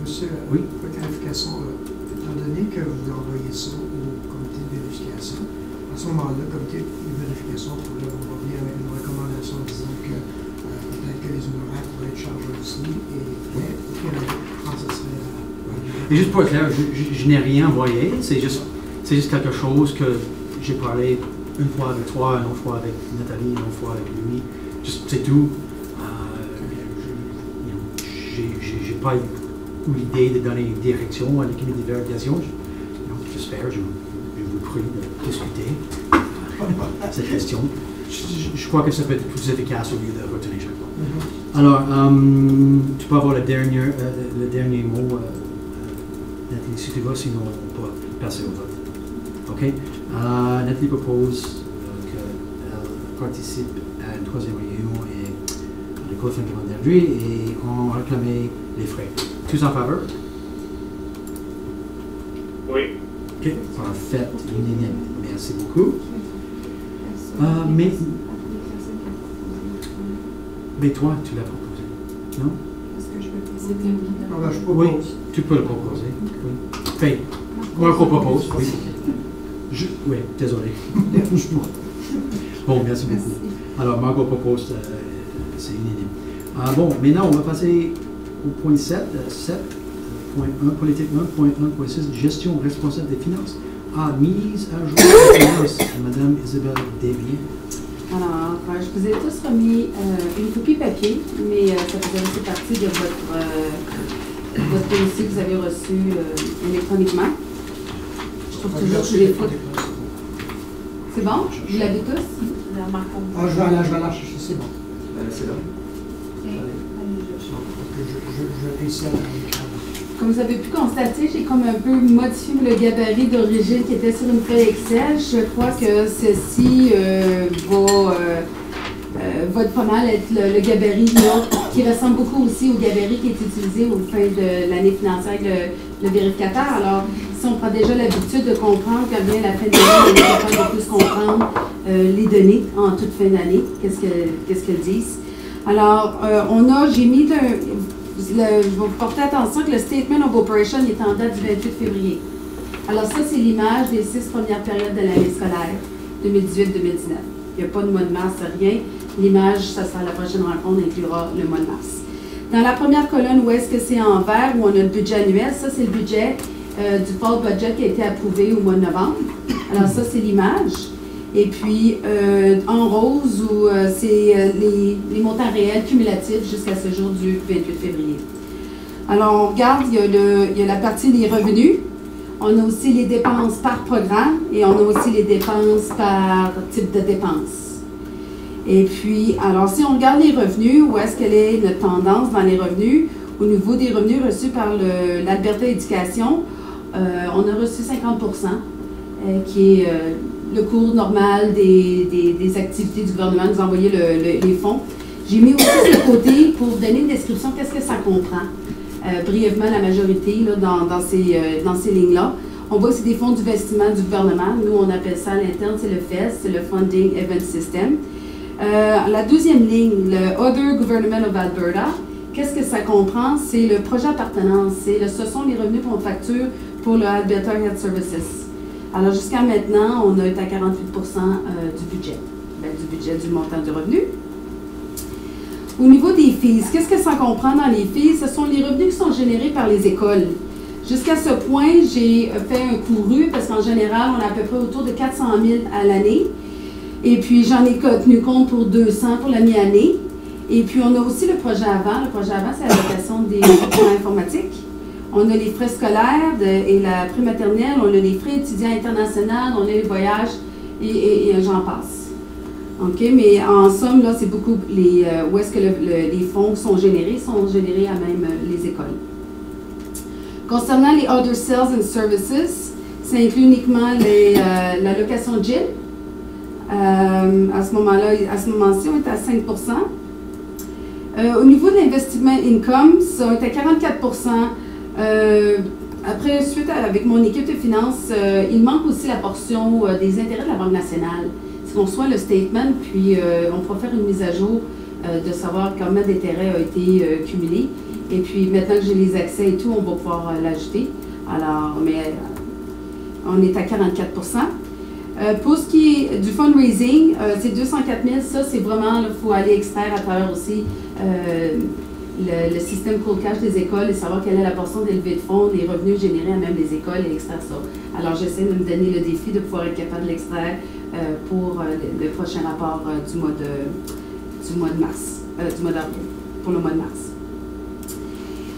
Monsieur, oui? Pour clarification, étant donné que vous envoyez ça au comité de vérification, à ce moment-là, le comité de vérification pourrait revenir avec une recommandation disant que peut-être que les honoraires pourraient être chargés aussi et les frais, et que ça serait... Et juste pour être clair, je n'ai rien envoyé, c'est juste quelque chose que j'ai parlé une fois avec toi, une autre fois avec Nathalie, une autre fois avec lui. C'est tout. J'ai pas eu l'idée de donner une direction à la comité de vérification. J'espère, je vous prie de discuter cette question. Je crois que ça peut être plus efficace au lieu de retenir chaque fois. Alors, tu peux avoir le dernier mot, Nathalie, si tu veux, sinon on peut passer au vote. OK? Nathalie propose qu'elle participe à une troisième réunion et à l'école Franklin d'André et on réclamait les frais. Tous en faveur? Oui. OK. Parfait. Unanime. Merci beaucoup. Mais toi, tu l'as proposé, non? Est-ce que je peux C'est poser? Ah ben, je Oui, propose. tu peux le proposer. Oui. Fait, moi, je propose. Oui. Oui, désolé. Bon, merci beaucoup. Alors, Margot propose, c'est unanime. Bon, maintenant, on va passer au point 7, 7.1, politique 1.1.6, gestion responsable des finances. Mise à jour des finances, Madame Isabelle Desbiens. Alors, je vous ai tous remis une copie papier, mais ça faisait aussi partie de votre dossier que vous avez reçu électroniquement. Je trouve toujours que les photos. C'est bon? Vous l'avez tous? Ah, je vais aller chercher, c'est bon. C'est là. Je vais essayer de Comme vous avez pu constater, j'ai comme un peu modifié le gabarit d'origine qui était sur une feuille Excel. Je crois que ceci va être pas mal être le gabarit là, qui ressemble beaucoup aussi au gabarit qui est utilisé au fin de l'année financière avec le vérificateur. Alors, si on prend déjà l'habitude de comprendre qu'à bien la fin de l'année, on est capable de plus comprendre les données en toute fin d'année, qu'est-ce qu'elles disent. Alors, j'ai mis je vais vous porter attention que le Statement of Operation est en date du 28 février. Alors ça, c'est l'image des 6 premières périodes de l'année scolaire, 2018-2019. Il n'y a pas de mois de mars, rien. L'image, ça sera la prochaine rencontre, inclura le mois de mars. Dans la première colonne, où est-ce que c'est en vert, où on a le budget annuel, ça c'est le budget du fall budget qui a été approuvé au mois de novembre. Alors ça, c'est l'image. Et puis, en rose, où c'est les montants réels cumulatifs jusqu'à ce jour du 28 février. Alors, on regarde, il y a la partie des revenus. On a aussi les dépenses par programme et on a aussi les dépenses par type de dépenses. Et puis, alors, si on regarde les revenus, où est-ce quelle est notre tendance dans les revenus? Au niveau des revenus reçus par l'Alberta Éducation, on a reçu 50%, qui est le cours normal des activités du gouvernement, nous envoyer les fonds. J'ai mis aussi ce côté pour vous donner une description, qu'est-ce que ça comprend. Brièvement, la majorité là, dans ces lignes-là. On voit que c'est des fonds du vestiment du gouvernement. Nous, on appelle ça à l'interne, c'est le FES, c'est le Funding Event System. La deuxième ligne, le Other Government of Alberta, qu'est-ce que ça comprend? C'est le projet appartenance. Ce sont les revenus qu'on facture pour le Alberta Health Services. Alors, jusqu'à maintenant, on a été à 48% du budget, du montant du revenu. Au niveau des fees, qu'est-ce que ça comprend dans les fees? Ce sont les revenus qui sont générés par les écoles. Jusqu'à ce point, j'ai fait un couru parce qu'en général, on a à peu près autour de 400 000 à l'année. Et puis, j'en ai tenu compte pour 200 pour la mi-année. Et puis, on a aussi le projet avant. Le projet avant, c'est l'allocation des équipements informatiques. On a les frais scolaires et la prématernelle, on a les frais étudiants internationaux, on a les voyages et j'en passe. OK, mais en somme, là, c'est beaucoup où est-ce que les fonds sont générés à même les écoles. Concernant les Other Sales and Services, ça inclut uniquement l'allocation GIL. À ce moment-ci, on est à 5%. Au niveau de l'investissement income, ça on est à 44%. Après, suite avec mon équipe de finances, il manque aussi la portion des intérêts de la Banque nationale. Si on reçoit le statement, puis on pourra faire une mise à jour de savoir combien d'intérêts a été cumulé. Et puis maintenant que j'ai les accès et tout, on va pouvoir l'ajouter. Alors, mais on est à 44%. Pour ce qui est du fundraising, c'est 204 000. Ça, c'est vraiment, il faut aller extraire à travers aussi le système Cold Cash des écoles et savoir quelle est la portion d'élevée de fonds, les revenus générés à même les écoles et extraire ça. Alors, j'essaie de me donner le défi de pouvoir être capable de l'extraire pour le prochain rapport du mois de mars, du mois d'avril, pour le mois de mars.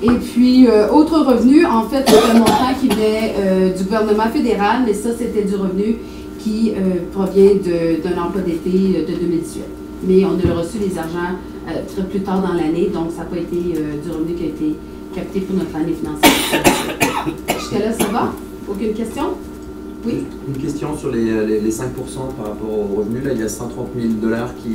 Et puis, autre revenu, en fait, c'est un montant qui venait du gouvernement fédéral, mais ça, c'était du revenu qui provient d'un emploi d'été de 2018. Mais on a reçu les argents très plus tard dans l'année, donc ça n'a pas été du revenu qui a été capté pour notre année financière. Jusqu'à là, ça va? Aucune question? Oui? Une question sur les 5% par rapport au revenu. Là, il y a 130 000 $ qui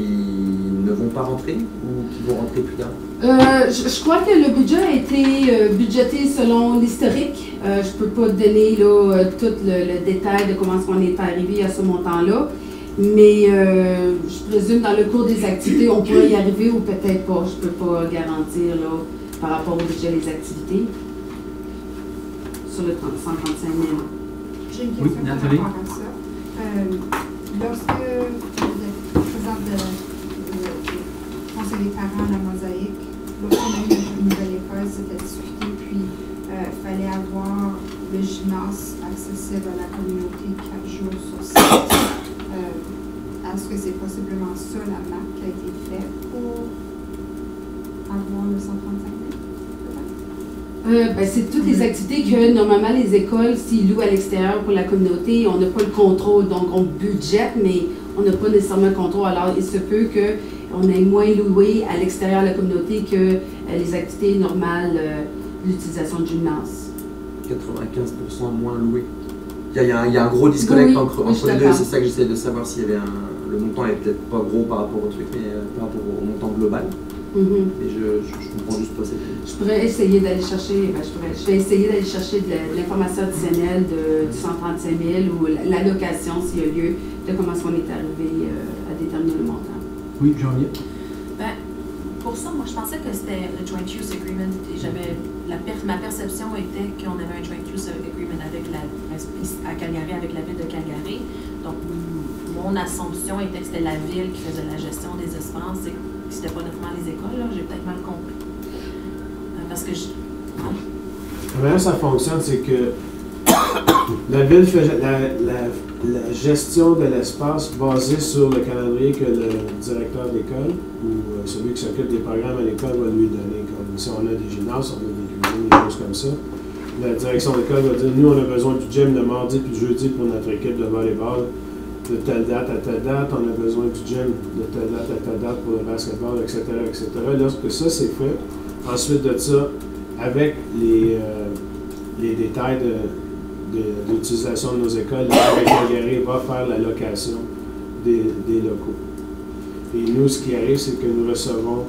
ne vont pas rentrer ou qui vont rentrer plus tard? Je crois que le budget a été budgété selon l'historique. Je ne peux pas donner là, tout le détail de comment on est arrivé à ce montant-là, mais je présume dans le cours des activités, on pourrait y arriver ou peut-être pas. Je ne peux pas garantir là, par rapport au budget des activités sur le 135 000. J'ai une Oui, question par Nathalie. rapport à ça. Lorsque vous êtes présente du Conseil des parents à la Mosaïque, lorsqu'on a eu une nouvelle école, c'était discuté, puis il fallait avoir le gymnase accessible à la communauté 4 jours sur 7. Est-ce que c'est possiblement ça la map qui a été faite pour avoir le 135 000? Ben, c'est toutes les activités que normalement les écoles, s'ils louent à l'extérieur pour la communauté, on n'a pas le contrôle. Donc on budgète, mais on n'a pas nécessairement le contrôle. Alors il se peut qu'on ait moins loué à l'extérieur de la communauté que les activités normales d'utilisation de gymnase. 95% moins loué. Il y a un gros disconnect Oui, entre oui, les deux. C'est ça que j'essaie de savoir s'il y avait le montant est peut-être pas gros par rapport au truc, mais par rapport au montant global. Et je comprends juste pas cette. Je pourrais essayer d'aller chercher, je vais essayer d'aller chercher de l'information additionnelle du 135 000 ou l'allocation s'il y a lieu de comment est-ce qu'on est arrivé à déterminer le montant. Oui, Jean-Yves. Ben, pour ça, moi, je pensais que c'était le Joint Use Agreement. Et ma perception était qu'on avait un Joint Use Agreement à Calgary, avec la ville de Calgary. Donc, mon assumption était que c'était la ville qui faisait la gestion des espaces et que c'était pas nécessairement les écoles. Là, j'ai peut-être mal compris. Parce que La manière ça fonctionne, c'est que la ville fait la gestion de l'espace basée sur le calendrier que le directeur d'école ou celui qui s'occupe des programmes à l'école va lui donner. Comme si on a des gymnases, on a des cuisines, des choses comme ça. La direction d'école va dire, nous on a besoin du gym le mardi puis le jeudi pour notre équipe de volleyball. De telle date à telle date, on a besoin du gym de telle date à telle date pour le basketball, etc., etc. Lorsque ça c'est fait, ensuite de ça, avec les détails d'utilisation de nos écoles, la ville de Calgary va faire la location des locaux. Et nous, ce qui arrive, c'est que nous recevons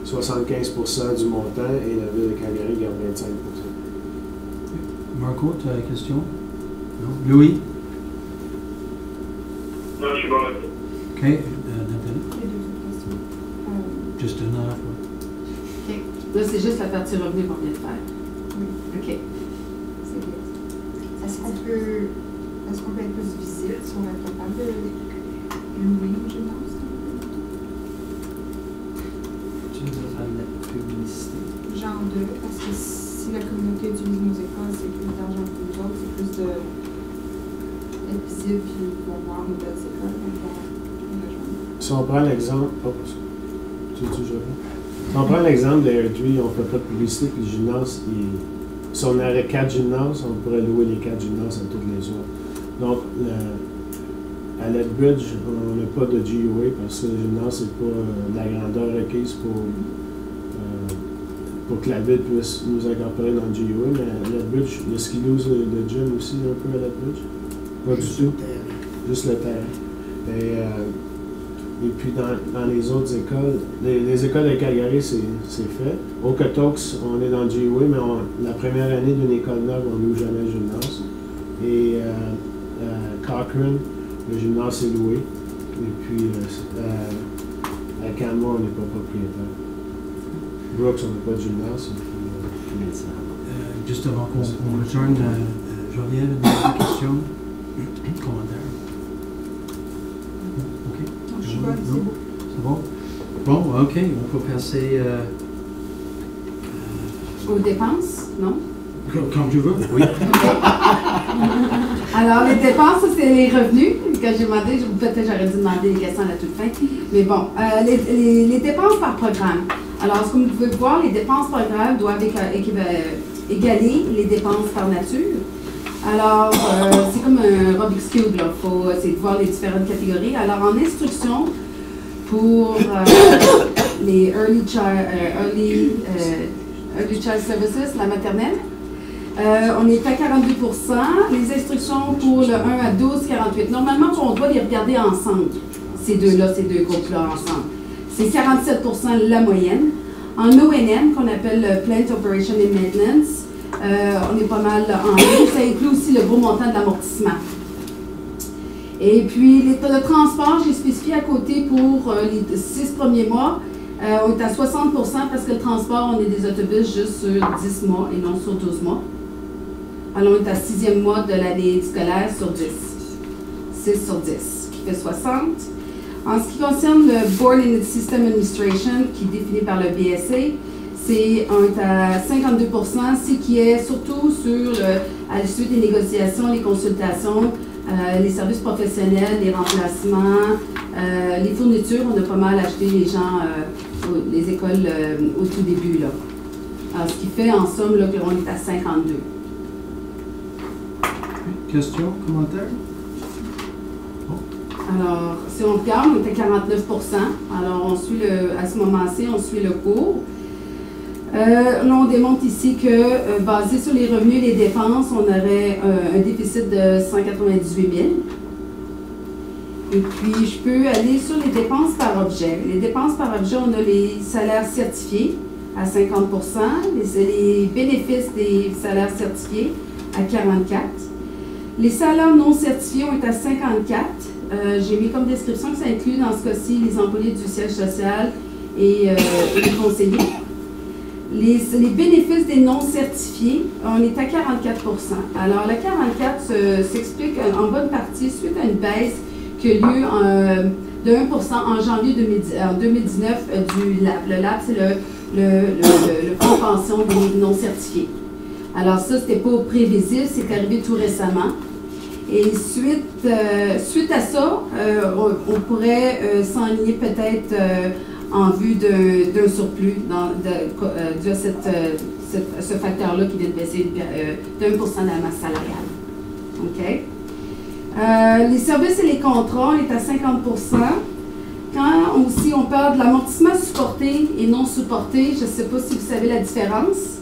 75% du montant et la ville de Calgary garde 25%. Marco, tu as une question? Non? Louis? Non, je suis bon là. OK. Nathalie? Les deux autres questions. Juste une à la fois. OK. Là, c'est juste la partie revenu qu'on vient de faire. Oui. OK. C'est bien. Est-ce qu'on peut être plus visible si on est capable de louer une gymnase? Tu nous as fait de la publicité. Genre 2, parce que si la communauté utilise nos écoles, c'est plus d'argent pour nous autres, c'est plus de être visible puis pour voir nos belles écoles. Si on prend l'exemple, si on prend l'exemple de Airdrie, on ne fait pas de publicité, puis le gymnase, si on avait 4 gymnases, on pourrait louer les 4 gymnases à toutes les soirs. Donc, à Lethbridge, on n'a pas de GUA parce que le gymnase, c'est pas la grandeur requise pour que la ville puisse nous incorporer dans le GUA, mais à Lethbridge, le ski loose de gym aussi, un peu à Lethbridge. Pas du tout. Juste le terrain. Et puis dans les autres écoles, les écoles de Calgary, c'est fait. Au Cotox, on est dans le GUA, mais la première année d'une école neuve, on ne loue jamais le gymnase. Et Cochrane, le gymnase est loué. Et puis à Canmore, on n'est pas propriétaire. Brooks, on n'a pas de gymnase. Juste avant qu'on retourne, Geneviève, une question? Commentaire? OK. Non, je suis bonne, c'est beau. C'est bon? Bon, OK, on peut passer Aux dépenses, non? comme tu veux, oui. Alors, les dépenses, ça, c'est les revenus. Quand j'ai demandé, peut-être j'aurais dû demander les questions à la toute fin. Mais bon, les dépenses par programme. Alors, comme vous pouvez voir, les dépenses par grade doivent égaler les dépenses par nature. Alors, c'est comme un Rubik's Cube, là. C'est de voir les différentes catégories. Alors, en instruction, pour les Early Child Services, la maternelle, on est à 42%. Les instructions pour le 1 à 12, 48%. Normalement, on doit les regarder ensemble, ces deux groupes-là ensemble. C'est 47% la moyenne. En O&M, qu'on appelle Plant Operation and Maintenance, on est pas mal en ligne. Ça inclut aussi le gros montant de l'amortissement. Et puis, le transport, j'ai spécifié à côté pour les 6 premiers mois. On est à 60% parce que le transport, on est des autobus juste sur 10 mois et non sur 12 mois. Alors, on est à 6e mois de l'année scolaire sur 10. 6 sur 10, qui fait 60. En ce qui concerne le Board and System Administration, qui est défini par le BSA, on est à 52%, ce qui est surtout à la suite des négociations, les consultations, les services professionnels, les remplacements, les fournitures. On a pas mal acheté les gens, les écoles au tout début, là. Alors, ce qui fait en somme là, qu'on est à 52. Questions, commentaires? Alors, si on regarde, on est à 49%. Alors, à ce moment-ci, on suit le cours. Là, on démontre ici que, basé sur les revenus et les dépenses, on aurait un déficit de 198 000. Et puis, je peux aller sur les dépenses par objet. Les dépenses par objet, on a les salaires certifiés à 50%, les bénéfices des salaires certifiés à 44%. Les salaires non certifiés, on est à 54%. J'ai mis comme description que ça inclut dans ce cas-ci les employés du siège social et les conseillers. Les bénéfices des non certifiés, on est à 44%. Alors, le 44 s'explique en bonne partie suite à une baisse qui a lieu de 1% en janvier 2019 du LAP. Le LAP, c'est le fonds de pension des non certifiés. Alors, ça, c'était pas prévisible, c'est arrivé tout récemment. Et suite à ça, on pourrait s'enligner peut-être en vue d'un surplus dû à ce facteur-là qui vient de baisser de 1% de la masse salariale. OK? Les services et les contrats, on est à 50%. Quand aussi on parle de l'amortissement supporté et non supporté, je ne sais pas si vous savez la différence.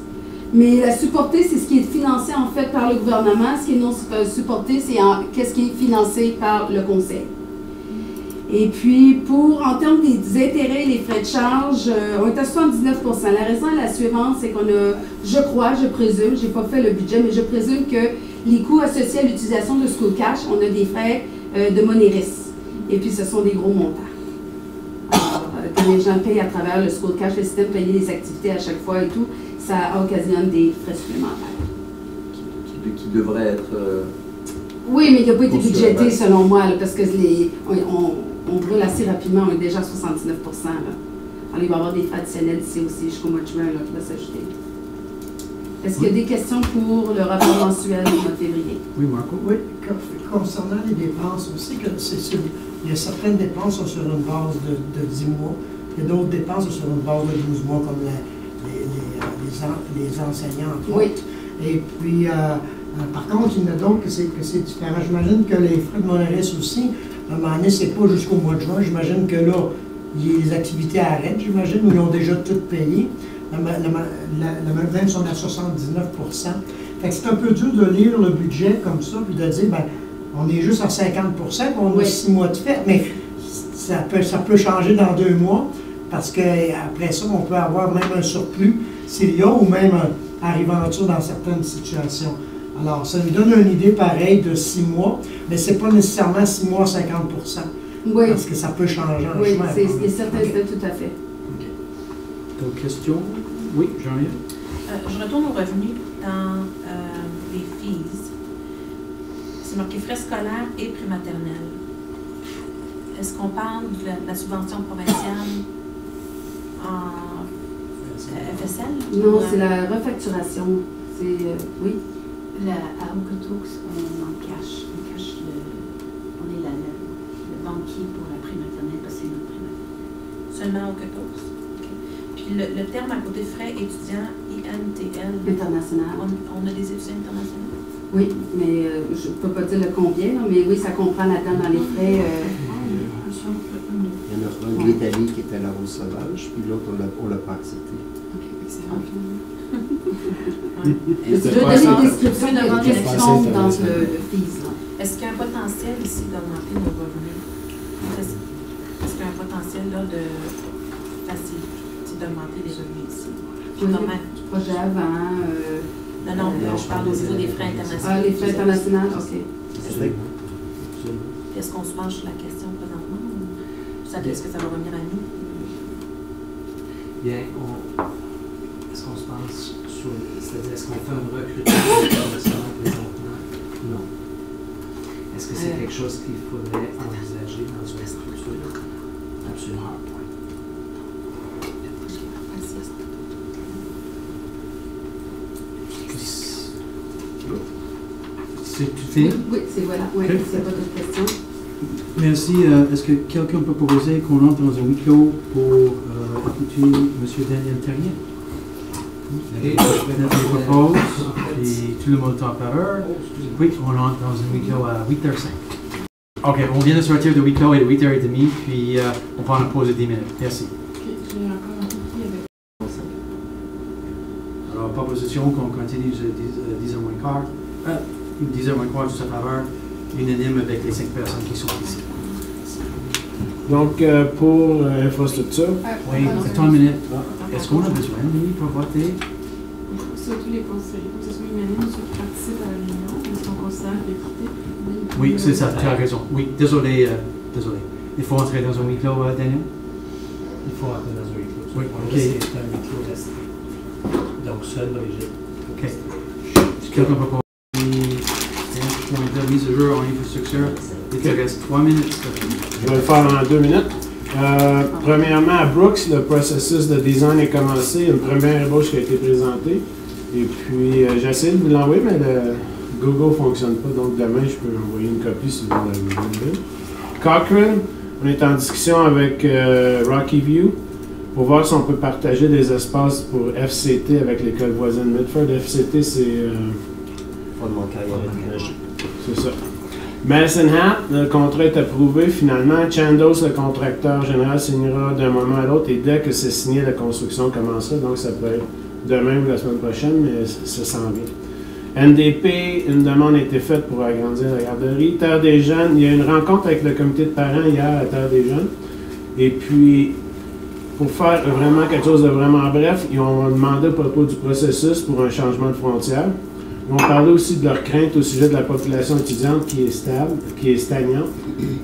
Mais la supportée, c'est ce qui est financé en fait par le gouvernement. Ce qui est non supporté, c'est qu'est-ce qui est financé par le conseil. Et puis, en termes des intérêts et les frais de charge, on est à 79%. La raison est la suivante, c'est qu'on a, je présume, je n'ai pas fait le budget, mais je présume que les coûts associés à l'utilisation de School Cash, on a des frais de Moneris. Et puis, ce sont des gros montants. Alors, quand les gens payent à travers le School Cash, le système payer les activités à chaque fois et tout, ça occasionne des frais supplémentaires. Qui devraient être... oui, mais il n'a pas été budgété selon moi, là, parce que on brûle assez rapidement, on est déjà à 79%. Là. Alors, il va y avoir des frais additionnels d'ici aussi jusqu'au mois de juin là, qui va s'ajouter. Est-ce qu'il y a des questions pour le rapport mensuel du mois de février? Oui, Marco? Oui, concernant les dépenses aussi, il y a certaines dépenses sont sur une base de 10 mois, il y a d'autres dépenses sur une base de 12 mois, comme les enseignants, entre autres. Et puis, par contre, il y en a d'autres que c'est différent. J'imagine que les frais de Moneris aussi, à un moment donné, c'est pas jusqu'au mois de juin. J'imagine que là, les activités arrêtent, j'imagine, ou ils ont déjà tout payé. La même sont à 79%. Fait que c'est un peu dur de lire le budget comme ça, puis de dire, ben, on est juste à 50%, puis on a 6 mois de fête, mais ça peut changer dans 2 mois, parce qu'après ça, on peut avoir même un surplus s'il y a, ou même un arriventure dans certaines situations. Alors, ça nous donne une idée pareille de 6 mois, mais ce n'est pas nécessairement 6 mois 50%. Oui. Parce que ça peut changer en chemin. Oui, c'est certain, tout à fait. OK. D'autres questions? Oui, Jean-Yves? Je retourne au revenu dans les fees. C'est marqué frais scolaires et prématernels. Est-ce qu'on parle de la subvention provinciale en FSL? Non, c'est la refacturation. C'est, oui. À Okotoks, on cache on est le banquier pour la prématernelle, parce que c'est notre prématernelle. Seulement à Okotoks? OK. Puis Puis le terme à côté frais étudiants, INTL, International. on a des étudiants internationaux. Oui, mais je ne peux pas dire le combien, là, mais oui, ça comprend là-dedans dans les frais. Il y en a un de l'Italie qui était à la Rose Sauvage, puis l'autre, on l'a pas accepté. Je vais donner une description de qu'est-ce qui compte dans le FIS. Est-ce qu'il y a un potentiel ici d'augmenter nos revenus? Est-ce qu'il y a un potentiel là de faciliter, d'augmenter les revenus ici? Du projet avant. Non, je parle au niveau des frais internationaux. Ah, les frais internationaux, ok. Est-ce qu'on se penche sur la question présentement? Est-ce que ça va revenir à nous? Bien, est-ce qu'on se pense sur. C'est-à-dire, est-ce qu'on fait un recrutement international présentement? Non. Est-ce que c'est quelque chose qu'il faudrait envisager dans une structure? Absolument. C'est tout fait? Oui, c'est voilà. Oui, Okay. c'est pas d'autres questions. Merci. Est-ce que quelqu'un peut proposer qu'on entre dans un huis clos pour écouter M. Daniel Terrien? Nathalie propose, puis tout le monde est en faveur. Oui, on entre dans un huis clos à 8h05. OK, on vient de sortir de huis clos à 8h30, puis on prend une pause de 10 minutes. Merci. Alors, proposition qu'on continue à 10h moins quart. 10h moins quart, tout à faveur, unanime avec les 5 personnes qui sont ici. Donc, pour infrastructure, Oui, attends une minute. Est-ce qu'on a besoin de lui pour voter? Surtout les conseillers, que ce soit unanime, ceux qui participent à la réunion, est-ce qu'on considère l'équité? Oui, c'est ça, tu as raison. Oui, désolé, désolé. Il faut entrer dans un huis clos, Daniel? Il faut entrer dans un huis clos. Oui, OK. ok. C'est un huis clos restreint. Donc, seul Brigitte. OK. Si quelqu'un peut proposer point de mise à jour en infrastructure, il te reste 3 minutes. je vais le faire en 2 minutes. Premièrement, à Brooks, le processus de design est commencé. Il y a une première ébauche qui a été présentée. Et puis, j'ai essayé de vous l'envoyer, mais le Google ne fonctionne pas. Donc, demain, je peux envoyer une copie si vous voulez. Cochrane, on est en discussion avec Rocky View pour voir si on peut partager des espaces pour FCT avec l'école voisine Midford. FCT, c'est... Fondement carrière énergie. C'est ça. Madison Hat, le contrat est approuvé finalement. Chandos, le contracteur général, signera d'un moment à l'autre et dès que c'est signé, la construction commencera. Donc ça peut être demain ou la semaine prochaine, mais ça s'en vient. NDP, une demande a été faite pour agrandir la garderie. Terre des Jeunes, il y a eu une rencontre avec le comité de parents hier à Terre des Jeunes. Et puis, pour faire vraiment quelque chose de vraiment bref, ils ont demandé à propos du processus pour un changement de frontière. Ils ont parlé aussi de leurs craintes au sujet de la population étudiante qui est stable, qui est stagnante.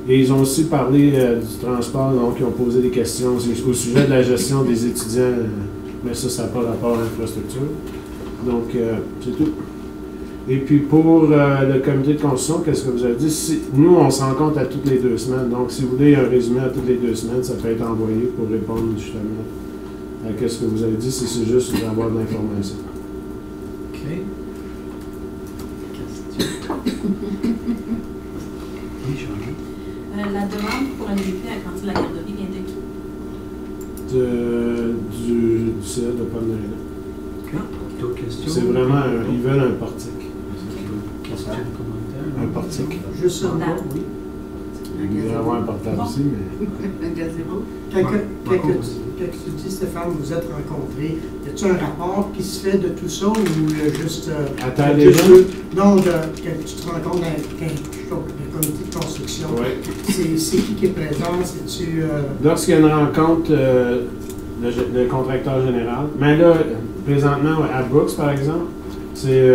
Et ils ont aussi parlé du transport, donc ils ont posé des questions au sujet de la gestion des étudiants. Mais ça n'a pas rapport à l'infrastructure. Donc, c'est tout. Et puis pour le comité de construction, qu'est-ce que vous avez dit? Nous, on se rencontre à toutes les 2 semaines. Donc, si vous voulez un résumé à toutes les 2 semaines, ça peut être envoyé pour répondre justement à ce que vous avez dit, si c'est juste d'avoir de l'information. OK. Oui, Charlie. La demande pour un DP à grandir la garderie vient de qui? Du CA de Pomme-de-Rina. OK. D'autres questions? C'est vraiment, ils veulent un portique. Questions, commentaires? Un portique. Juste ça. Oui. Il devrait avoir un portable aussi, mais... Un gazebo. Quand tu dis, Stéphane, vous êtes rencontrés, y a-t-il un rapport qui se fait de tout ça ou juste... À Terre des Jeunes? Non, quand tu te rencontres avec le comité de construction, Oui. c'est qui est présent? C'est-tu... Lorsqu'il y a une rencontre, le contracteur général, mais là, présentement, à Brooks, par exemple, c'est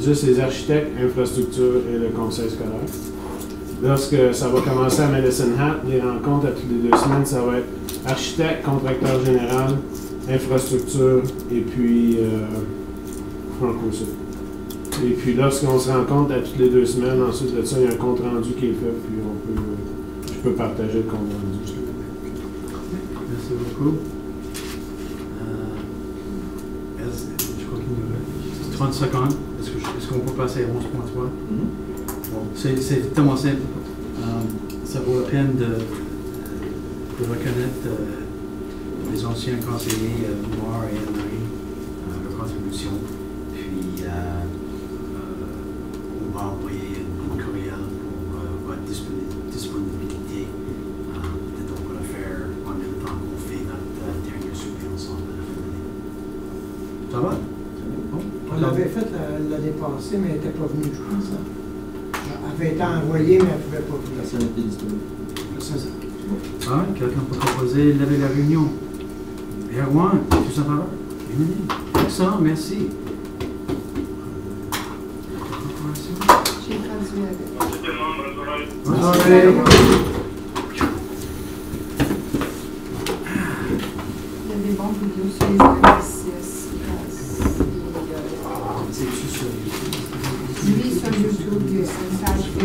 juste les architectes, infrastructure et le conseil scolaire. Lorsque ça va commencer à Madison Hat, les rencontres à toutes les 2 semaines, ça va être architecte, contracteur général, infrastructure et puis Franco-Sud. Et puis lorsqu'on se rencontre à toutes les 2 semaines, ensuite de ça, il y a un compte rendu qui est fait, puis je peux partager le compte rendu. Merci beaucoup. Je crois qu'il nous reste 30 secondes. Est-ce qu'on peut passer à 11.3? Bon, c'est tellement simple. Ça vaut la peine de reconnaître les anciens conseillers Moore et Anne-Marie, leur contribution. Puis, on va envoyer un courriel pour votre disponibilité. Peut-être on va le faire en même temps qu'on fait notre dernier souper ensemble à la fin de l'année. Ça va? Bon. On l'avait fait l'année passée, mais elle n'était pas venue, je pense. Elle avait été envoyée, mais elle ne pouvait pas venir. Personne n'était disponible. C'est ça. Ah, quelqu'un peut proposer lever la réunion. Erwan, tu en faveur? Excellent, merci. J'ai traduit avec. Merci tout le monde, bonne soirée. Bonne soirée. Il y a des bons vidéos sur les exercices. C'est-tu sur YouTube? Oui, sur YouTube, il y a une page Facebook.